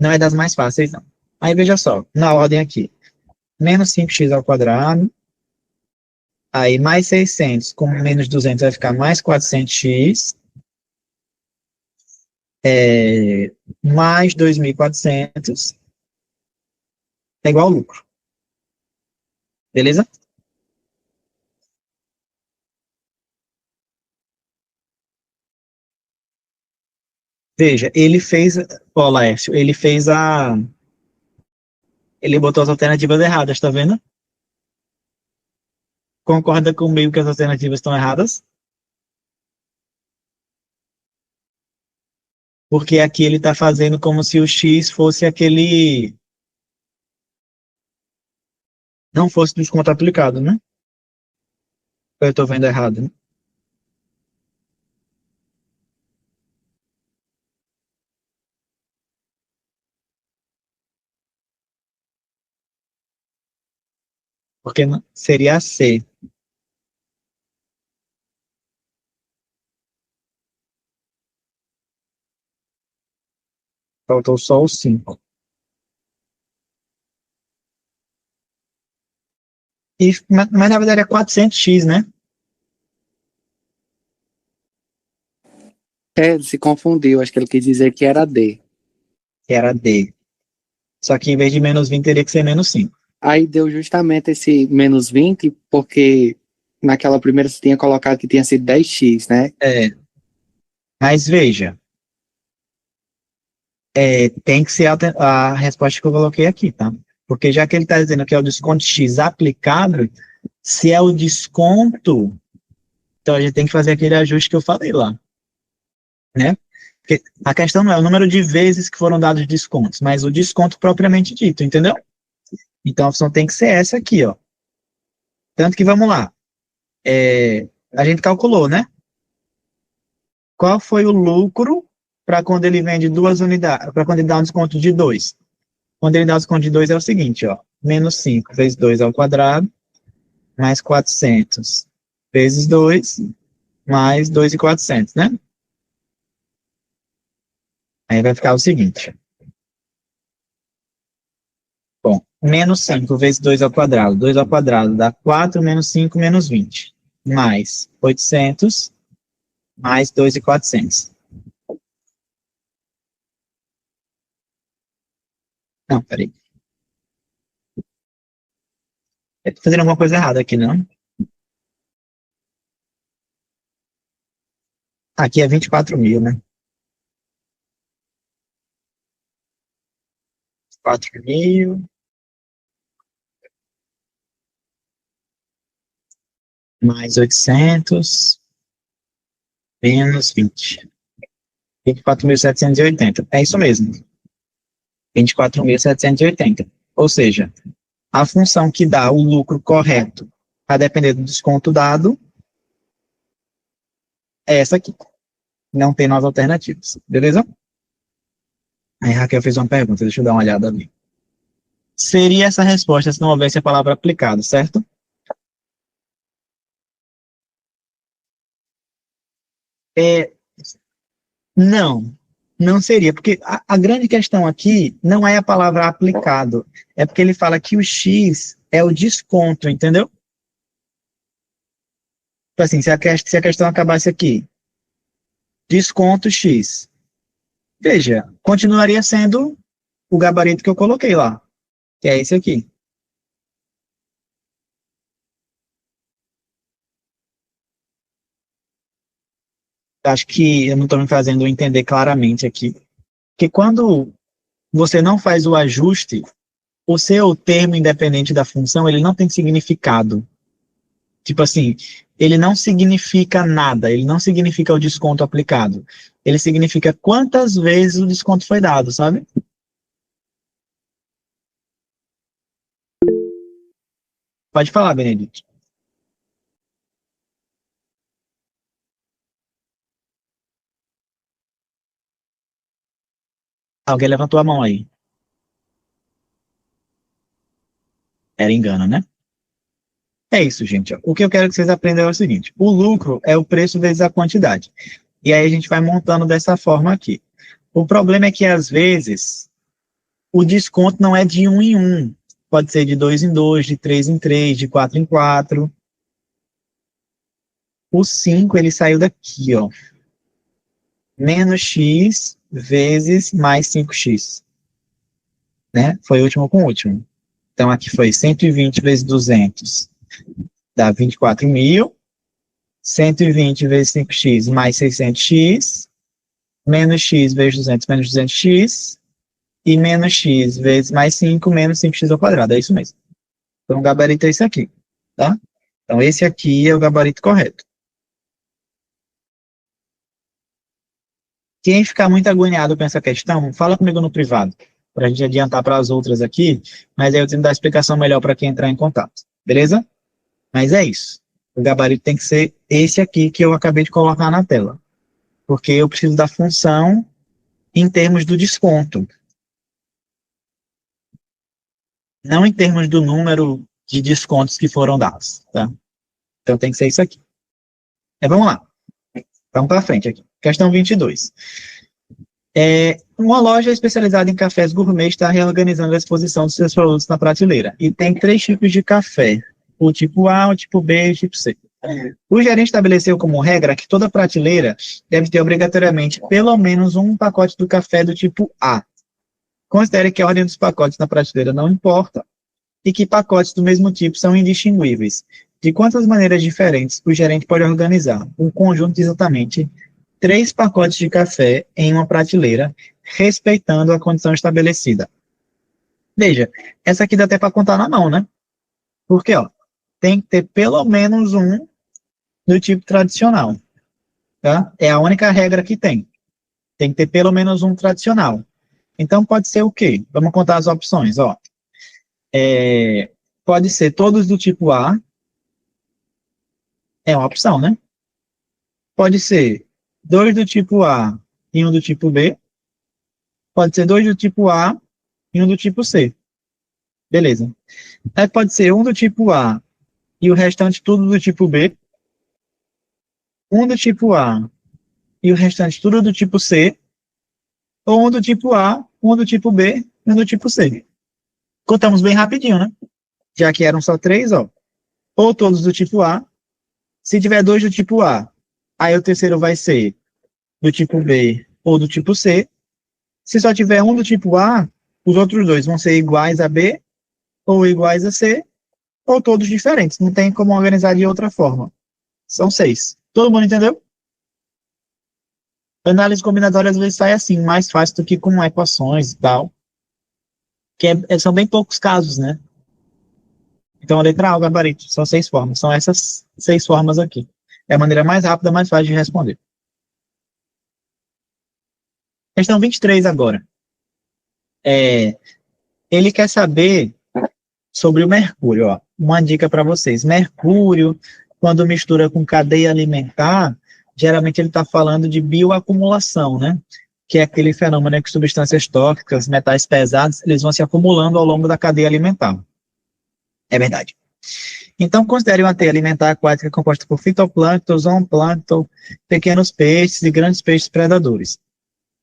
Não é das mais fáceis, não. Aí veja só, na ordem aqui. Menos 5x ao quadrado. Aí mais 600 com menos 200 vai ficar mais 400x. Mais 2.400 é igual ao lucro. Beleza? Veja, ele fez, ó, Laércio, ele botou as alternativas erradas, tá vendo? Concorda comigo que as alternativas estão erradas? Porque aqui ele está fazendo como se o X fosse aquele... Não fosse desconto aplicado, né? Eu estou vendo errado, né? Porque seria a C. Faltou só o 5. Mas na verdade é 400x, né? Se confundiu, acho que ele quis dizer que era D. Que era D. Só que em vez de menos 20 teria que ser menos 5. Aí deu justamente esse menos 20, porque naquela primeira você tinha colocado que tinha sido 10x, né? Mas veja, tem que ser a resposta que eu coloquei aqui, tá? Porque já que ele está dizendo que é o desconto X aplicado, se é o desconto, então a gente tem que fazer aquele ajuste que eu falei lá, né? Porque a questão não é o número de vezes que foram dados descontos, mas o desconto propriamente dito, entendeu? Então a opção tem que ser essa aqui, ó. Tanto que vamos lá. A gente calculou, né? Qual foi o lucro para quando ele vende 2 unidades, para quando ele dá um desconto de 2? Quando ele dá um desconto de 2 é o seguinte, ó. Menos 5 vezes 2 ao quadrado, mais 400 vezes 2, mais 2.400, né? Aí vai ficar o seguinte. Bom, menos 5 vezes 2 ao quadrado. 2 ao quadrado dá 4, menos 5, menos 20. Mais 800, mais 2.400. Não, peraí. Eu tô fazendo alguma coisa errada aqui, não? Aqui é 24 mil, né? 4 mil. Mais 800, menos 20. 24.780. É isso mesmo. 24.780. Ou seja, a função que dá o lucro correto a depender do desconto dado é essa aqui. Não tem novas alternativas. Beleza? Aí Raquel fez uma pergunta, deixa eu dar uma olhada ali. Seria essa resposta se não houvesse a palavra aplicado, certo? É, não, não seria, porque a grande questão aqui não é a palavra aplicado, é porque ele fala que o X é o desconto, entendeu? Tipo assim, se a questão acabasse aqui, desconto X, veja, continuaria sendo o gabarito que eu coloquei lá, que é esse aqui. Acho que eu não estou me fazendo entender claramente aqui, que quando você não faz o ajuste, o seu termo independente da função, ele não tem significado. Tipo assim, ele não significa nada, ele não significa o desconto aplicado. Ele significa quantas vezes o desconto foi dado, sabe? Pode falar, Benedito. Alguém levantou a mão aí. Era engano, né? É isso, gente. Ó. O que eu quero que vocês aprendam é o seguinte: o lucro é o preço vezes a quantidade. E aí a gente vai montando dessa forma aqui. O problema é que, às vezes, o desconto não é de um em um. Pode ser de dois em dois, de três em três, de quatro em quatro. O 5 ele saiu daqui, ó. Menos x vezes mais 5x. Né? Foi o último com o último. Então, aqui foi 120 vezes 200, dá 24.000. 120 vezes 5x mais 600x, menos x vezes 200 menos 200x, e menos x vezes mais 5 menos 5x ao quadrado. É isso mesmo. Então, o gabarito é esse aqui, tá? Então, esse aqui é o gabarito correto. Quem ficar muito agoniado com essa questão, fala comigo no privado, para a gente adiantar para as outras aqui, mas aí eu tenho que dar a explicação melhor para quem entrar em contato, beleza? Mas é isso. O gabarito tem que ser esse aqui que eu acabei de colocar na tela, porque eu preciso da função em termos do desconto, não em termos do número de descontos que foram dados, tá? Então tem que ser isso aqui. Vamos lá. Vamos para frente aqui. Questão 22. Uma loja especializada em cafés gourmet está reorganizando a exposição dos seus produtos na prateleira. E tem 3 tipos de café: o tipo A, o tipo B e o tipo C. O gerente estabeleceu como regra que toda prateleira deve ter obrigatoriamente pelo menos um pacote do café do tipo A. Considere que a ordem dos pacotes na prateleira não importa e que pacotes do mesmo tipo são indistinguíveis. De quantas maneiras diferentes o gerente pode organizar um conjunto de exatamente 3 pacotes de café em uma prateleira, respeitando a condição estabelecida? Veja, essa aqui dá até para contar na mão, né? Porque, ó, tem que ter pelo menos um do tipo tradicional, tá? É a única regra que tem. Tem que ter pelo menos um tradicional. Então, pode ser o quê? Vamos contar as opções, ó. Pode ser todos do tipo A, é uma opção, né? Pode ser 2 do tipo A e um do tipo B. Pode ser 2 do tipo A e um do tipo C. Beleza. Aí pode ser um do tipo A e o restante tudo do tipo B. Um do tipo A e o restante tudo do tipo C. Ou um do tipo A, um do tipo B e um do tipo C. Contamos bem rapidinho, né? Já que eram só 3, ó. Ou todos do tipo A. Se tiver 2 do tipo A, aí o terceiro vai ser do tipo B ou do tipo C. Se só tiver um do tipo A, os outros 2 vão ser iguais a B ou iguais a C, ou todos diferentes. Não tem como organizar de outra forma. São 6. Todo mundo entendeu? A análise combinatória às vezes sai assim, mais fácil do que com equações e tal. Que são bem poucos casos, né? Então, a letra A, o gabarito, são 6 formas. São essas 6 formas aqui. É a maneira mais rápida, mais fácil de responder. Questão 23 agora. Ele quer saber sobre o mercúrio. Ó. Uma dica para vocês. Mercúrio, quando mistura com cadeia alimentar, geralmente ele está falando de bioacumulação, né? Que é aquele fenômeno que substâncias tóxicas, metais pesados, eles vão se acumulando ao longo da cadeia alimentar. É verdade. Então, considere uma teia alimentar aquática composta por fitoplâncton, zooplâncton, pequenos peixes e grandes peixes predadores.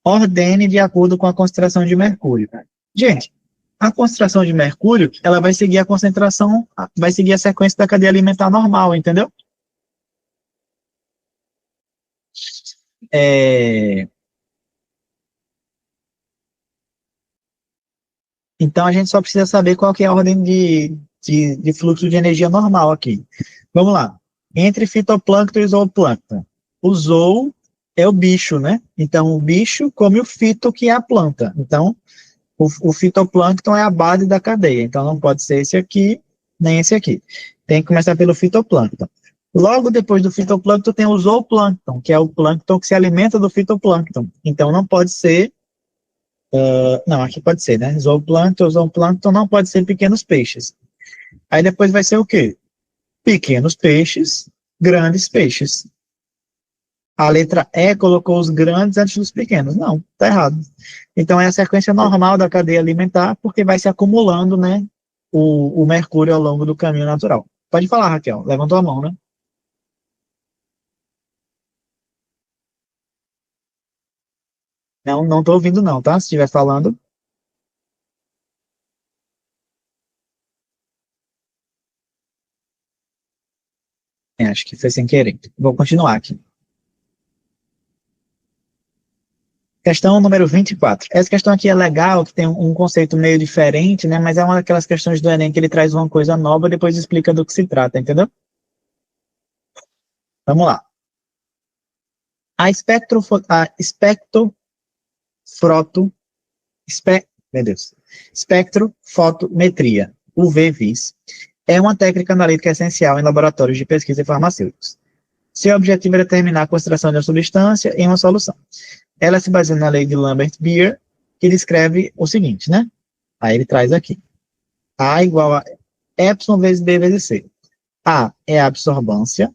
Ordene de acordo com a concentração de mercúrio. Gente, a concentração de mercúrio, ela vai seguir a concentração, vai seguir a sequência da cadeia alimentar normal, entendeu? Então, a gente só precisa saber qual que é a ordem de fluxo de energia normal aqui. Vamos lá. Entre fitoplâncton e zooplâncton. O zoo é o bicho, né? Então, o bicho come o fito, que é a planta. Então, o fitoplâncton é a base da cadeia. Então, não pode ser esse aqui, nem esse aqui. Tem que começar pelo fitoplâncton. Logo depois do fitoplâncton tem o zooplâncton, que é o plâncton que se alimenta do fitoplâncton. Então, não pode ser... não, aqui pode ser, né? Zooplâncton não pode ser pequenos peixes. Aí depois vai ser o quê? Pequenos peixes, grandes peixes. A letra E colocou os grandes antes dos pequenos. Não, tá errado. Então é a sequência normal da cadeia alimentar, porque vai se acumulando, né, o mercúrio ao longo do caminho natural. Pode falar, Raquel. Levantou a mão, né? Não, não tô ouvindo não, tá? Se estiver falando. Acho que foi sem querer. Vou continuar aqui. Questão número 24. Essa questão aqui é legal, que tem um conceito meio diferente, né? Mas é uma daquelas questões do Enem que ele traz uma coisa nova e depois explica do que se trata, entendeu? Vamos lá. Espectrofotometria, UV-Vis, é uma técnica analítica essencial em laboratórios de pesquisa e farmacêuticos. Seu objetivo é determinar a concentração de uma substância em uma solução. Ela se baseia na lei de Lambert-Beer, que descreve o seguinte, né? Aí ele traz aqui. A igual a epsilon vezes B vezes C. A é a absorvância,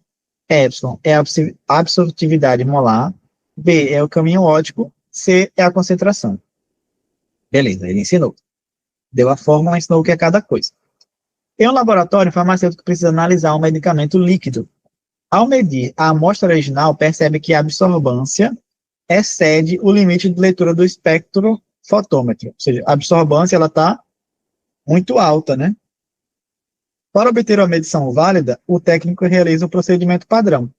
epsilon é a absortividade molar, B é o caminho óptico, C é a concentração. Beleza, ele ensinou. Deu a fórmula, ensinou o que é cada coisa. Em um laboratório, o farmacêutico precisa analisar um medicamento líquido. Ao medir a amostra original, percebe que a absorvância excede o limite de leitura do espectrofotômetro. Ou seja, a absorvância está muito alta, né? Para obter uma medição válida, o técnico realiza o procedimento padrão.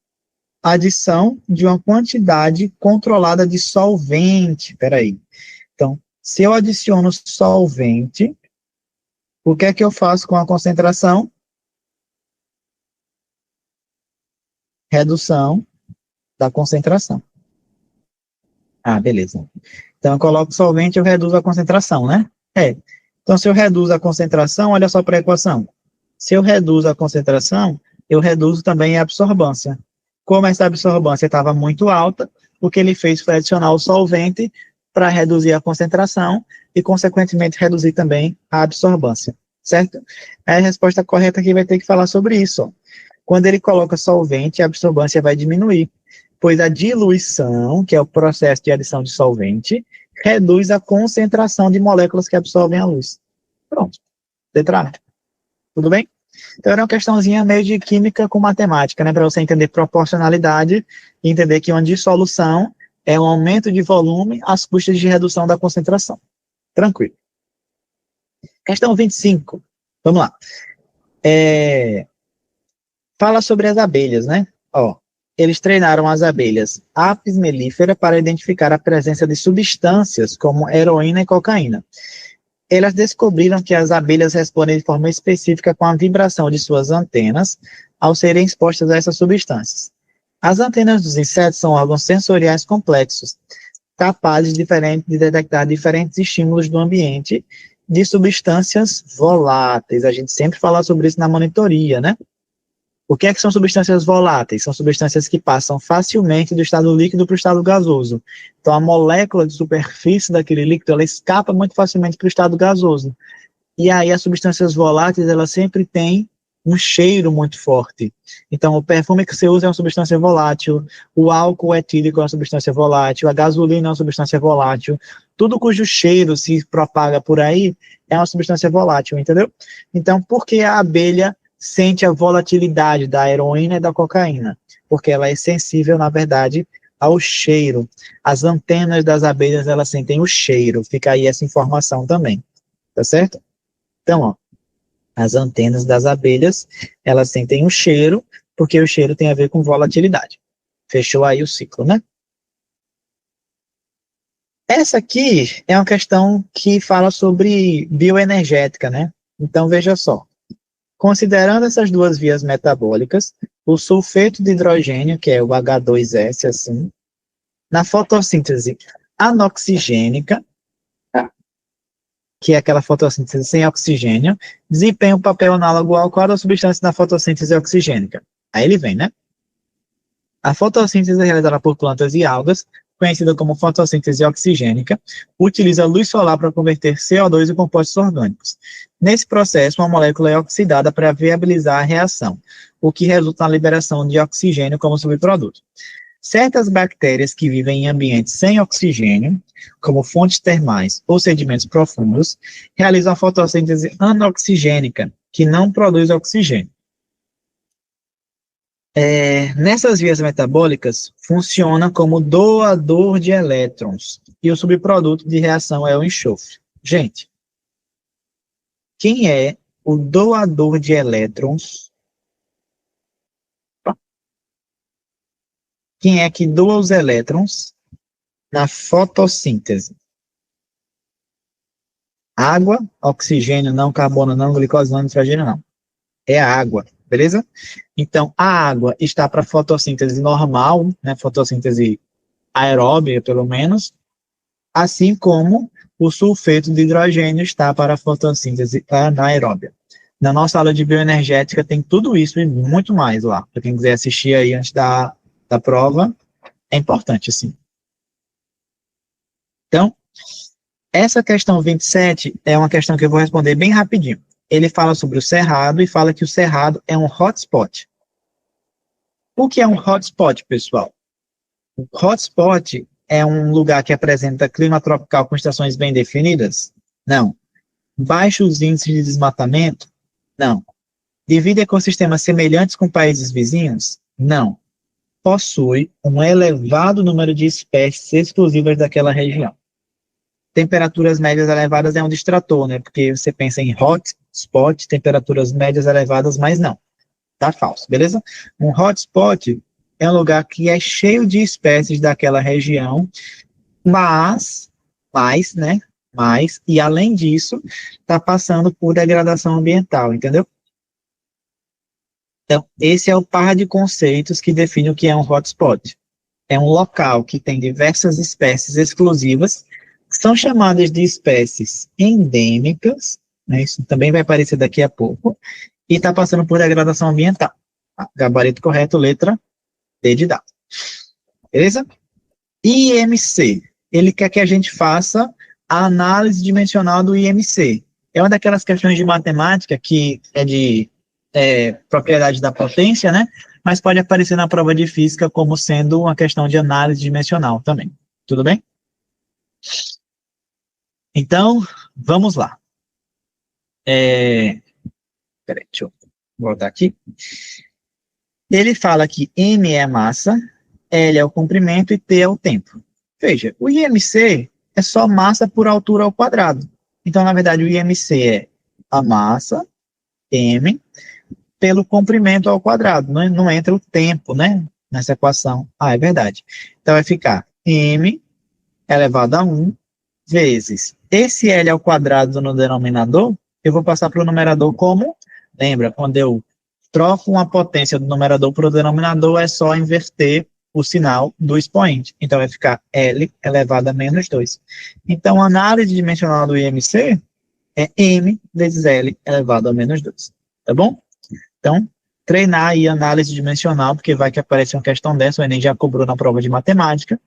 Adição de uma quantidade controlada de solvente. Peraí. Então, se eu adiciono solvente, o que é que eu faço com a concentração? Redução da concentração. Ah, beleza. Então, eu coloco solvente e eu reduzo a concentração, né? Então, se eu reduzo a concentração, olha só para a equação. Se eu reduzo a concentração, eu reduzo também a absorvância. Como essa absorvância estava muito alta, o que ele fez foi adicionar o solvente para reduzir a concentração e, consequentemente, reduzir também a absorvância, certo? A resposta correta aqui vai ter que falar sobre isso. Ó. Quando ele coloca solvente, a absorvância vai diminuir, pois a diluição, que é o processo de adição de solvente, reduz a concentração de moléculas que absorvem a luz. Pronto. Letra A. Tudo bem? Então, era uma questãozinha meio de química com matemática, né? Para você entender proporcionalidade e entender que uma dissolução é um aumento de volume às custas de redução da concentração. Tranquilo. Questão 25. Vamos lá. Fala sobre as abelhas, né? Eles treinaram as abelhas Apis mellifera para identificar a presença de substâncias como heroína e cocaína. Elas descobriram que as abelhas respondem de forma específica com a vibração de suas antenas ao serem expostas a essas substâncias. As antenas dos insetos são órgãos sensoriais complexos, capazes de detectar diferentes estímulos do ambiente de substâncias voláteis. A gente sempre fala sobre isso na monitoria, né? O que é que são substâncias voláteis? São substâncias que passam facilmente do estado líquido para o estado gasoso. Então, a molécula de superfície daquele líquido, ela escapa muito facilmente para o estado gasoso. E aí, as substâncias voláteis, elas sempre têm um cheiro muito forte. Então, o perfume que você usa é uma substância volátil, o álcool etílico é uma substância volátil, a gasolina é uma substância volátil, tudo cujo cheiro se propaga por aí é uma substância volátil, entendeu? Então, por que a abelha sente a volatilidade da heroína e da cocaína, porque ela é sensível, na verdade, ao cheiro. As antenas das abelhas, elas sentem o cheiro. Fica aí essa informação também, tá certo? Então, ó, as antenas das abelhas, elas sentem o cheiro, porque o cheiro tem a ver com volatilidade. Fechou aí o ciclo, né? Essa aqui é uma questão que fala sobre bioenergética, né? Então, veja só. Considerando essas duas vias metabólicas, o sulfeto de hidrogênio, que é o H2S, assim, na fotossíntese anoxigênica, que é aquela fotossíntese sem oxigênio, desempenha um papel análogo ao qual da substância na fotossíntese oxigênica. Aí ele vem, né? A fotossíntese é realizada por plantas e algas, conhecida como fotossíntese oxigênica, utiliza a luz solar para converter CO2 em compostos orgânicos. Nesse processo, uma molécula é oxidada para viabilizar a reação, o que resulta na liberação de oxigênio como subproduto. Certas bactérias que vivem em ambientes sem oxigênio, como fontes termais ou sedimentos profundos, realizam a fotossíntese anoxigênica, que não produz oxigênio. Nessas vias metabólicas, funciona como doador de elétrons, e o subproduto de reação é o enxofre. Gente, quem é o doador de elétrons? Quem é que doa os elétrons na fotossíntese? Água, oxigênio, não, carbono, não, glicose, não, nitrogênio, não. É a água, beleza? Então, a água está para fotossíntese normal, né, fotossíntese aeróbica, pelo menos, assim como o sulfeto de hidrogênio está para a fotossíntese anaeróbia. Na nossa aula de bioenergética tem tudo isso e muito mais lá. Para quem quiser assistir aí antes da prova, é importante, assim. Então, essa questão 27 é uma questão que eu vou responder bem rapidinho. Ele fala sobre o cerrado e fala que o cerrado é um hotspot. O que é um hotspot, pessoal? O hotspot é um lugar que apresenta clima tropical com estações bem definidas? Não. Baixos índices de desmatamento? Não. Divide ecossistemas semelhantes com países vizinhos? Não. Possui um elevado número de espécies exclusivas daquela região. Temperaturas médias elevadas é um distrator, né? Porque você pensa em hotspot, temperaturas médias elevadas, mas não. Tá falso, beleza? Um hotspot é um lugar que é cheio de espécies daquela região, mas, e além disso, está passando por degradação ambiental, entendeu? Então, esse é o par de conceitos que define o que é um hotspot. É um local que tem diversas espécies exclusivas, que são chamadas de espécies endêmicas, né? Isso também vai aparecer daqui a pouco, e está passando por degradação ambiental. Gabarito correto, letra D de dado. Beleza? IMC. Ele quer que a gente faça a análise dimensional do IMC. É uma daquelas questões de matemática que é de propriedade da potência, né? Mas pode aparecer na prova de física como sendo uma questão de análise dimensional também. Tudo bem? Então, vamos lá. Peraí, deixa eu voltar aqui. Ele fala que M é a massa, L é o comprimento e T é o tempo. Veja, o IMC é só massa por altura ao quadrado. Então, na verdade, o IMC é a massa, M, pelo comprimento ao quadrado. Não entra o tempo, né, nessa equação. É verdade. Então, vai ficar M elevado a 1 vezes esse L ao quadrado no denominador, eu vou passar para o numerador como, lembra, quando eu troco uma potência do numerador para o denominador, é só inverter o sinal do expoente. Então, vai ficar L elevado a menos 2. Então, a análise dimensional do IMC é M vezes L elevado a menos 2. Tá bom? Então, treinar aí a análise dimensional, porque vai que aparece uma questão dessa, o Enem já cobrou na prova de matemática.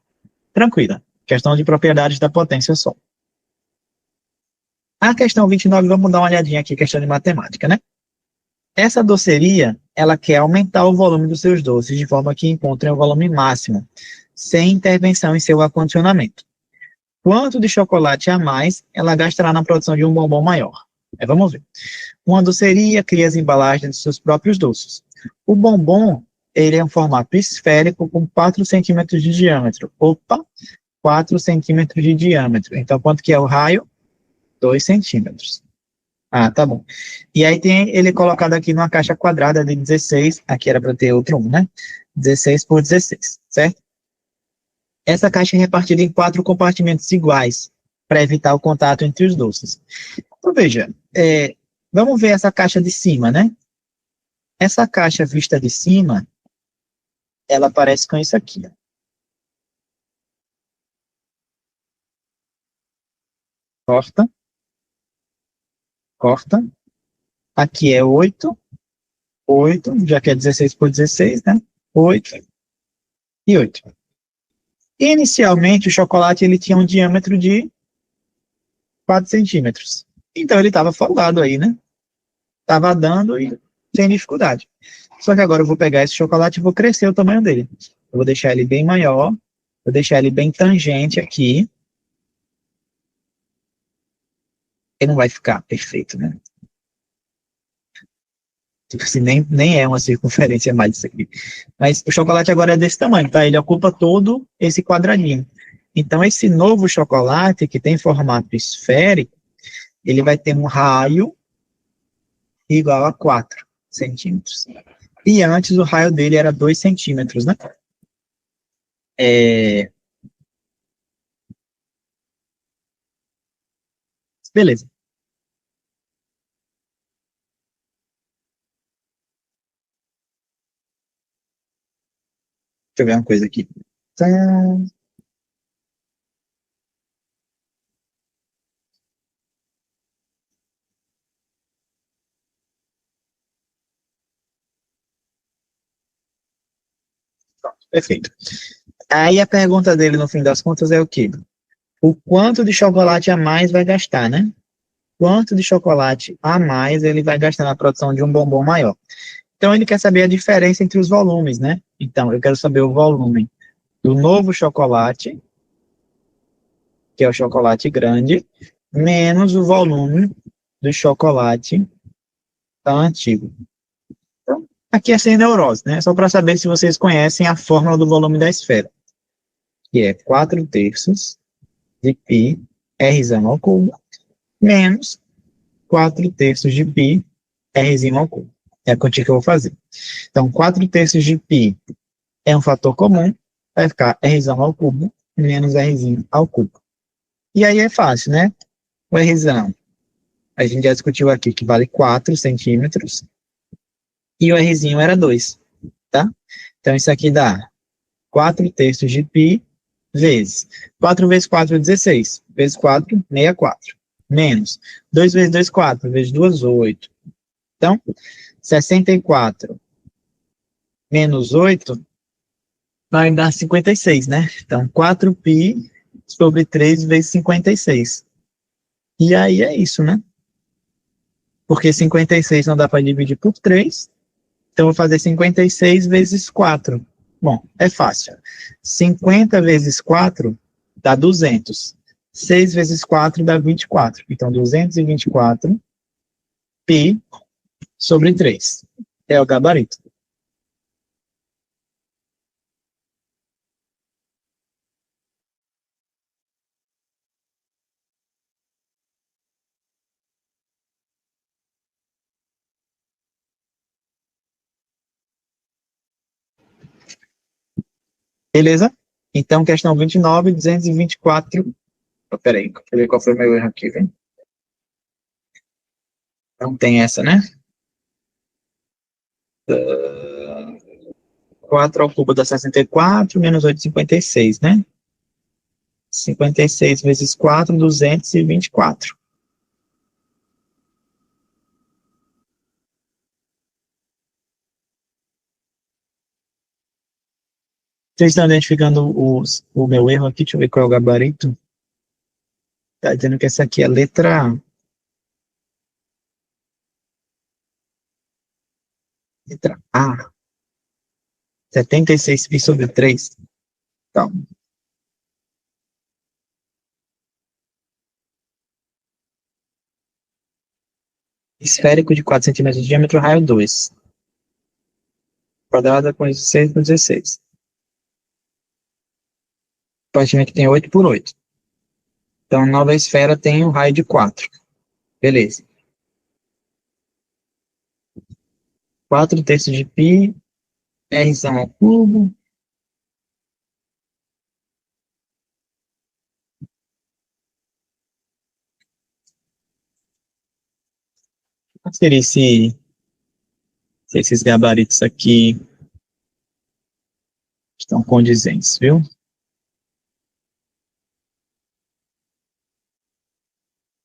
Tranquila. Questão de propriedades da potência só. A questão 29, vamos dar uma olhadinha aqui, questão de matemática, né? Essa doceria, ela quer aumentar o volume dos seus doces de forma que encontrem o volume máximo, sem intervenção em seu acondicionamento. Quanto de chocolate a mais ela gastará na produção de um bombom maior? Vamos ver. Uma doceria cria as embalagens de seus próprios doces. O bombom, ele é um formato esférico com 4 centímetros de diâmetro. Opa, 4 centímetros de diâmetro. Então, quanto que é o raio? 2 centímetros. Ah, tá bom. E aí tem ele colocado aqui numa caixa quadrada de 16, aqui era para ter outro 1, né? 16 por 16, certo? Essa caixa é repartida em 4 compartimentos iguais, para evitar o contato entre os doces. Então, veja, vamos ver essa caixa de cima, né? Essa caixa vista de cima, ela parece com isso aqui, ó. Corta, corta. Aqui é 8, 8, já que é 16 por 16, né? 8 e 8. Inicialmente, o chocolate ele tinha um diâmetro de 4 centímetros. Então, ele estava folgado aí, né? Estava dando e sem dificuldade. Só que agora eu vou pegar esse chocolate e vou crescer o tamanho dele. Eu vou deixar ele bem maior, vou deixar ele bem tangente aqui. Ele não vai ficar perfeito, né? Tipo assim, nem é uma circunferência mais isso aqui. Mas o chocolate agora é desse tamanho, tá? Ele ocupa todo esse quadradinho. Então, esse novo chocolate, que tem formato esférico, ele vai ter um raio igual a 4 centímetros. E antes o raio dele era 2 centímetros, né? Beleza. Deixa eu ver uma coisa aqui. Tá. Perfeito. Aí a pergunta dele, no fim das contas, é o quê? O quanto de chocolate a mais vai gastar, né? Quanto de chocolate a mais ele vai gastar na produção de um bombom maior. Então, ele quer saber a diferença entre os volumes, né? Então, eu quero saber o volume do novo chocolate, que é o chocolate grande, menos o volume do chocolate antigo. Então, aqui é sem neurose, né? Só para saber se vocês conhecem a fórmula do volume da esfera, que é 4 terços de π r ao cubo, menos 4 terços de π r ao cubo. É a quantia que eu vou fazer. Então, 4 terços de π é um fator comum, vai ficar r ao cubo menos r ao cubo. E aí é fácil, né? O r, a gente já discutiu aqui que vale 4 centímetros, e o r era 2, tá? Então, isso aqui dá 4 terços de π vezes 4 vezes 4 é 16, vezes 4, 64, menos 2 vezes 2, 4, vezes 2, 8. Então, 64 menos 8 vai dar 56, né? Então, 4π sobre 3 vezes 56. E aí é isso, né? Porque 56 não dá para dividir por 3, então eu vou fazer 56 vezes 4. Bom, é fácil. 50 vezes 4 dá 200. 6 vezes 4 dá 24. Então, 224 π sobre 3. É o gabarito. Beleza? Então, questão 29, 224. Oh, peraí, deixa eu ver qual foi o meu erro aqui, velho. Não tem essa, né? 4 ao cubo dá 64, menos 8, 56, né? 56 vezes 4, 224. Vocês estão identificando o meu erro aqui? Deixa eu ver qual é o gabarito. Está dizendo que essa aqui é a letra A. Letra A. 76 pi sobre 3. Então, Esférico de 4 centímetros de diâmetro, raio 2. Quadrada com 16 por 16. Compartimento tem 8 por 8. Então, a nova esfera tem um raio de 4. Beleza. 4 terços de π, r ao cubo. Qual seria se esses gabaritos aqui estão condizentes, viu?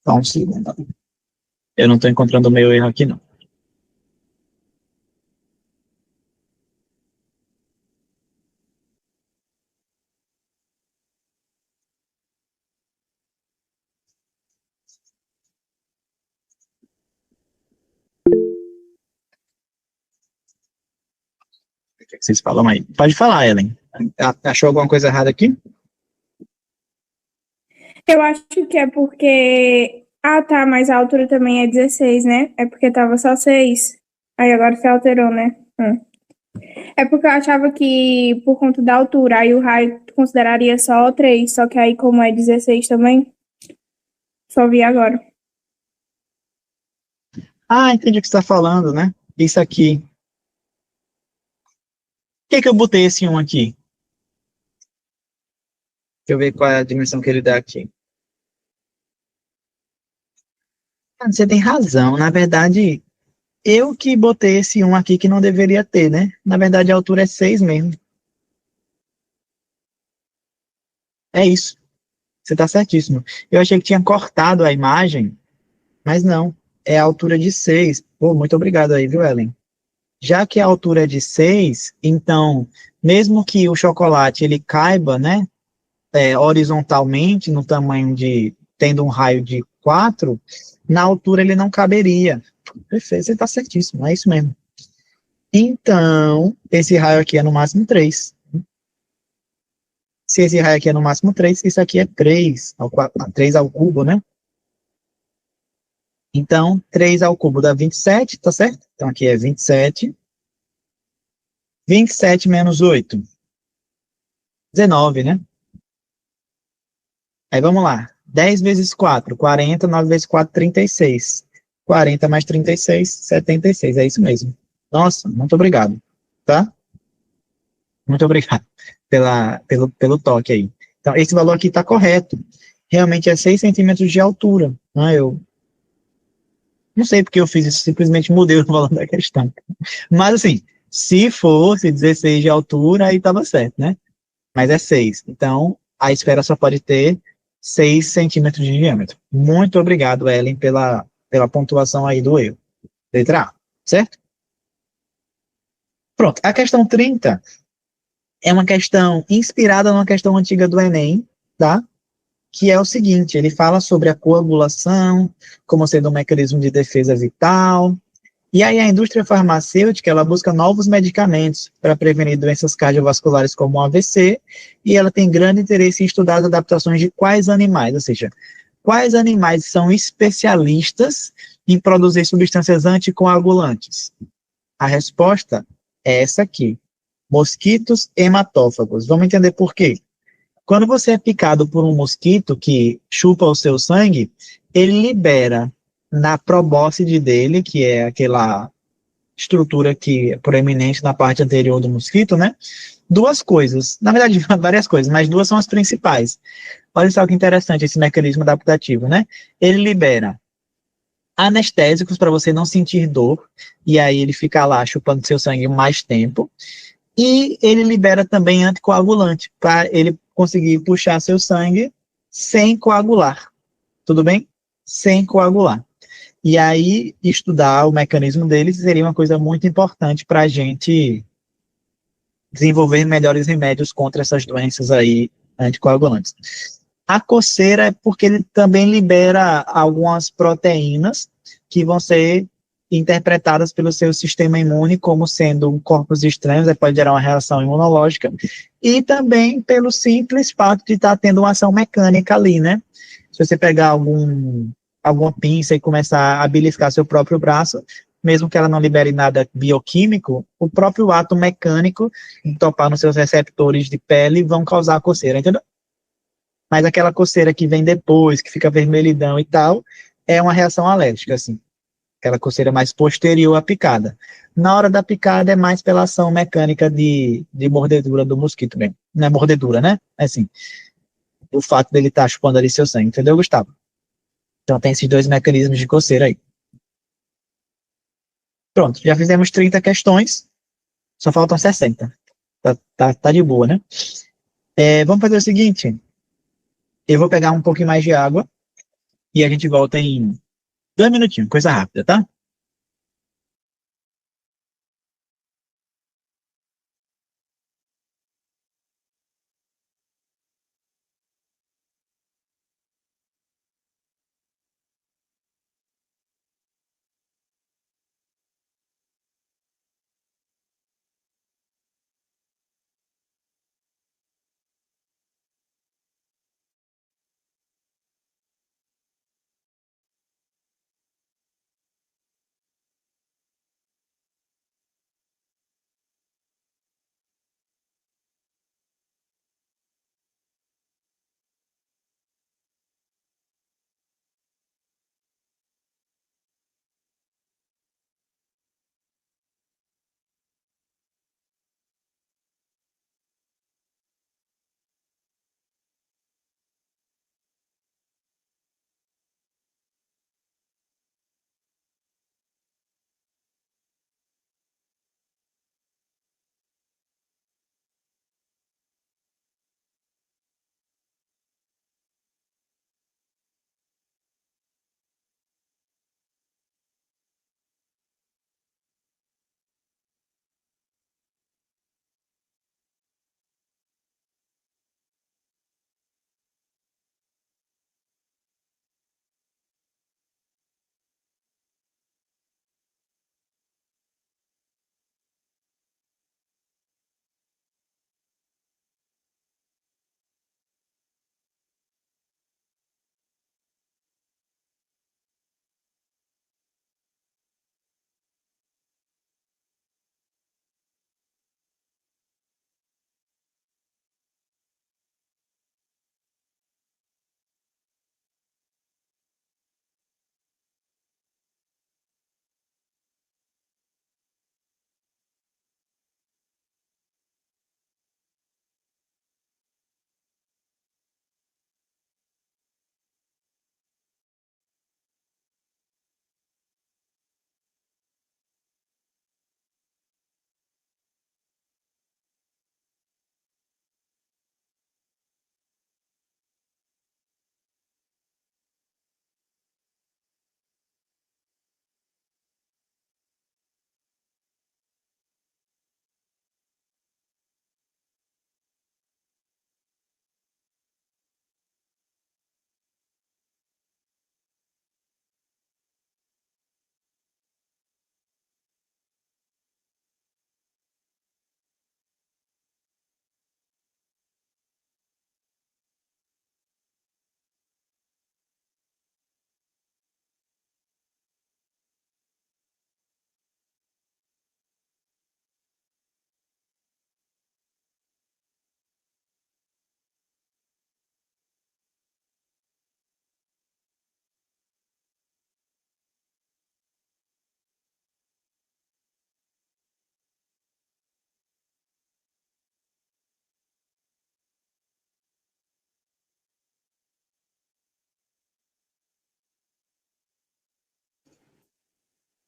Só um segundo. Eu não estou encontrando o meu erro aqui, não. O que vocês falam aí? Pode falar, Ellen. Achou alguma coisa errada aqui? Eu acho que é porque... Ah, tá, mas a altura também é 16, né? É porque tava só 6. Aí agora você alterou, né? É porque eu achava que por conta da altura, aí o raio consideraria só 3, só que aí como é 16 também, só vi agora. Ah, entendi o que você está falando, né? Isso aqui. Por que eu botei esse 1 aqui? Deixa eu ver qual é a dimensão que ele dá aqui. Você tem razão. Na verdade, eu que botei esse 1 aqui que não deveria ter, né? Na verdade, a altura é 6 mesmo. É isso. Você está certíssimo. Eu achei que tinha cortado a imagem, mas não. É a altura de 6. Pô, muito obrigado aí, viu, Ellen? Já que a altura é de 6, então, mesmo que o chocolate ele caiba, né, horizontalmente, no tamanho de, tendo um raio de 4, na altura ele não caberia. Perfeito, você está certíssimo, é isso mesmo. Então, esse raio aqui é no máximo 3. Se esse raio aqui é no máximo 3, isso aqui é 3 ao cubo, né? Então, 3 ao cubo dá 27, tá certo? Então, aqui é 27. 27 menos 8. 19, né? Aí, vamos lá. 10 vezes 4, 40. 9 vezes 4, 36. 40 mais 36, 76. É isso mesmo. Nossa, muito obrigado. Tá? Muito obrigado pelo toque aí. Então, esse valor aqui está correto. Realmente é 6 centímetros de altura. Né? Eu não sei porque eu fiz isso, simplesmente mudei o valor da questão. Mas, assim, se fosse 16 de altura, aí estava certo, né? Mas é 6. Então, a esfera só pode ter 6 centímetros de diâmetro. Muito obrigado, Ellen, pela pontuação aí do erro. Letra A, certo? Pronto. A questão 30 é uma questão inspirada numa questão antiga do Enem, tá? Que é o seguinte, ele fala sobre a coagulação, como sendo um mecanismo de defesa vital, e aí a indústria farmacêutica, ela busca novos medicamentos para prevenir doenças cardiovasculares como o AVC, e ela tem grande interesse em estudar as adaptações de quais animais, ou seja, quais animais são especialistas em produzir substâncias anticoagulantes. A resposta é essa aqui, mosquitos hematófagos. Vamos entender por quê? Quando você é picado por um mosquito que chupa o seu sangue, ele libera na probóscide dele, que é aquela estrutura que é proeminente na parte anterior do mosquito, né? Duas coisas, na verdade, várias coisas, mas duas são as principais. Olha só que interessante esse mecanismo adaptativo, né? Ele libera anestésicos para você não sentir dor, e aí ele fica lá chupando seu sangue mais tempo, e ele libera também anticoagulante, para ele conseguir puxar seu sangue sem coagular. Tudo bem? Sem coagular. E aí, estudar o mecanismo deles seria uma coisa muito importante para a gente desenvolver melhores remédios contra essas doenças aí anticoagulantes. A coceira é porque ele também libera algumas proteínas que vão ser interpretadas pelo seu sistema imune como sendo corpos estranhos, pode gerar uma reação imunológica, e também pelo simples fato de estar tendo uma ação mecânica ali, né? Se você pegar alguma pinça e começar a beliscar seu próprio braço, mesmo que ela não libere nada bioquímico, o próprio ato mecânico de topar nos seus receptores de pele vão causar coceira, entendeu? Mas aquela coceira que vem depois, que fica vermelhidão e tal, é uma reação alérgica, assim. Aquela coceira mais posterior à picada. Na hora da picada é mais pela ação mecânica de mordedura do mosquito mesmo. Não é mordedura, né? É assim, o fato dele estar chupando ali seu sangue, entendeu, Gustavo? Então tem esses dois mecanismos de coceira aí. Pronto, já fizemos 30 questões, só faltam 60. Tá de boa, né? Vamos fazer o seguinte, eu vou pegar um pouquinho mais de água e a gente volta em 2 minutinhos, coisa rápida, tá?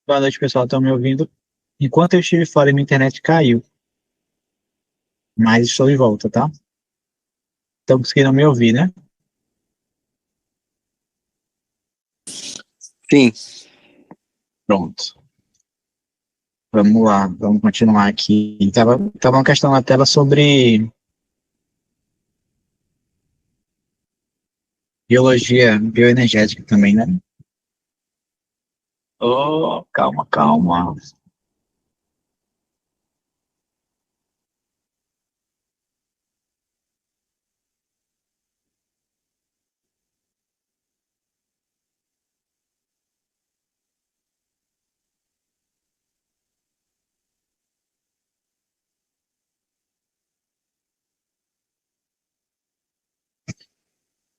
Boa noite, pessoal, estão me ouvindo? Enquanto eu estive fora, minha internet caiu, mas estou de volta, tá? Estão conseguindo me ouvir, né? Sim. Pronto. Vamos lá, vamos continuar aqui. Tava uma questão na tela sobre biologia bioenergética também, né? Oh, calma, calma.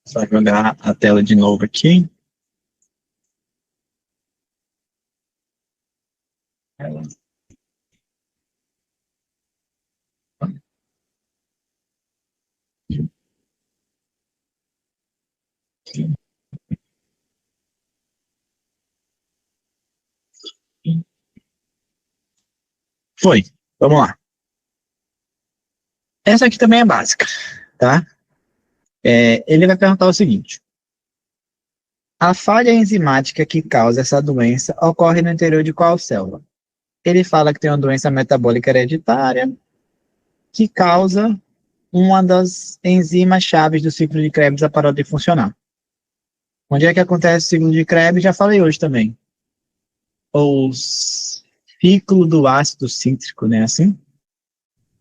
Só jogar a tela de novo aqui. Foi. Vamos lá. Essa aqui também é básica, tá? Ele vai perguntar o seguinte. A falha enzimática que causa essa doença ocorre no interior de qual célula? Ele fala que tem uma doença metabólica hereditária que causa uma das enzimas chaves do ciclo de Krebs a parar de funcionar. Onde é que acontece o ciclo de Krebs? Já falei hoje também. O ciclo do ácido cítrico, né? Assim,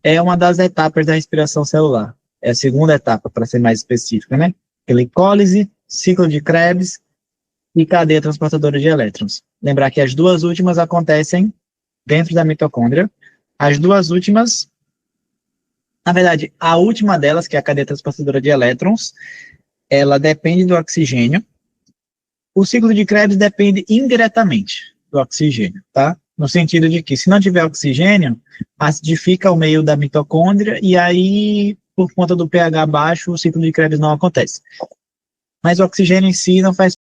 é uma das etapas da respiração celular. É a segunda etapa, para ser mais específica, né? Glicólise, ciclo de Krebs e cadeia transportadora de elétrons. Lembrar que as duas últimas acontecem dentro da mitocôndria. As duas últimas, na verdade, a última delas, que é a cadeia transportadora de elétrons, ela depende do oxigênio. O ciclo de Krebs depende indiretamente do oxigênio, tá? No sentido de que, se não tiver oxigênio, acidifica o meio da mitocôndria e aí, por conta do pH baixo, o ciclo de Krebs não acontece. Mas o oxigênio em si não faz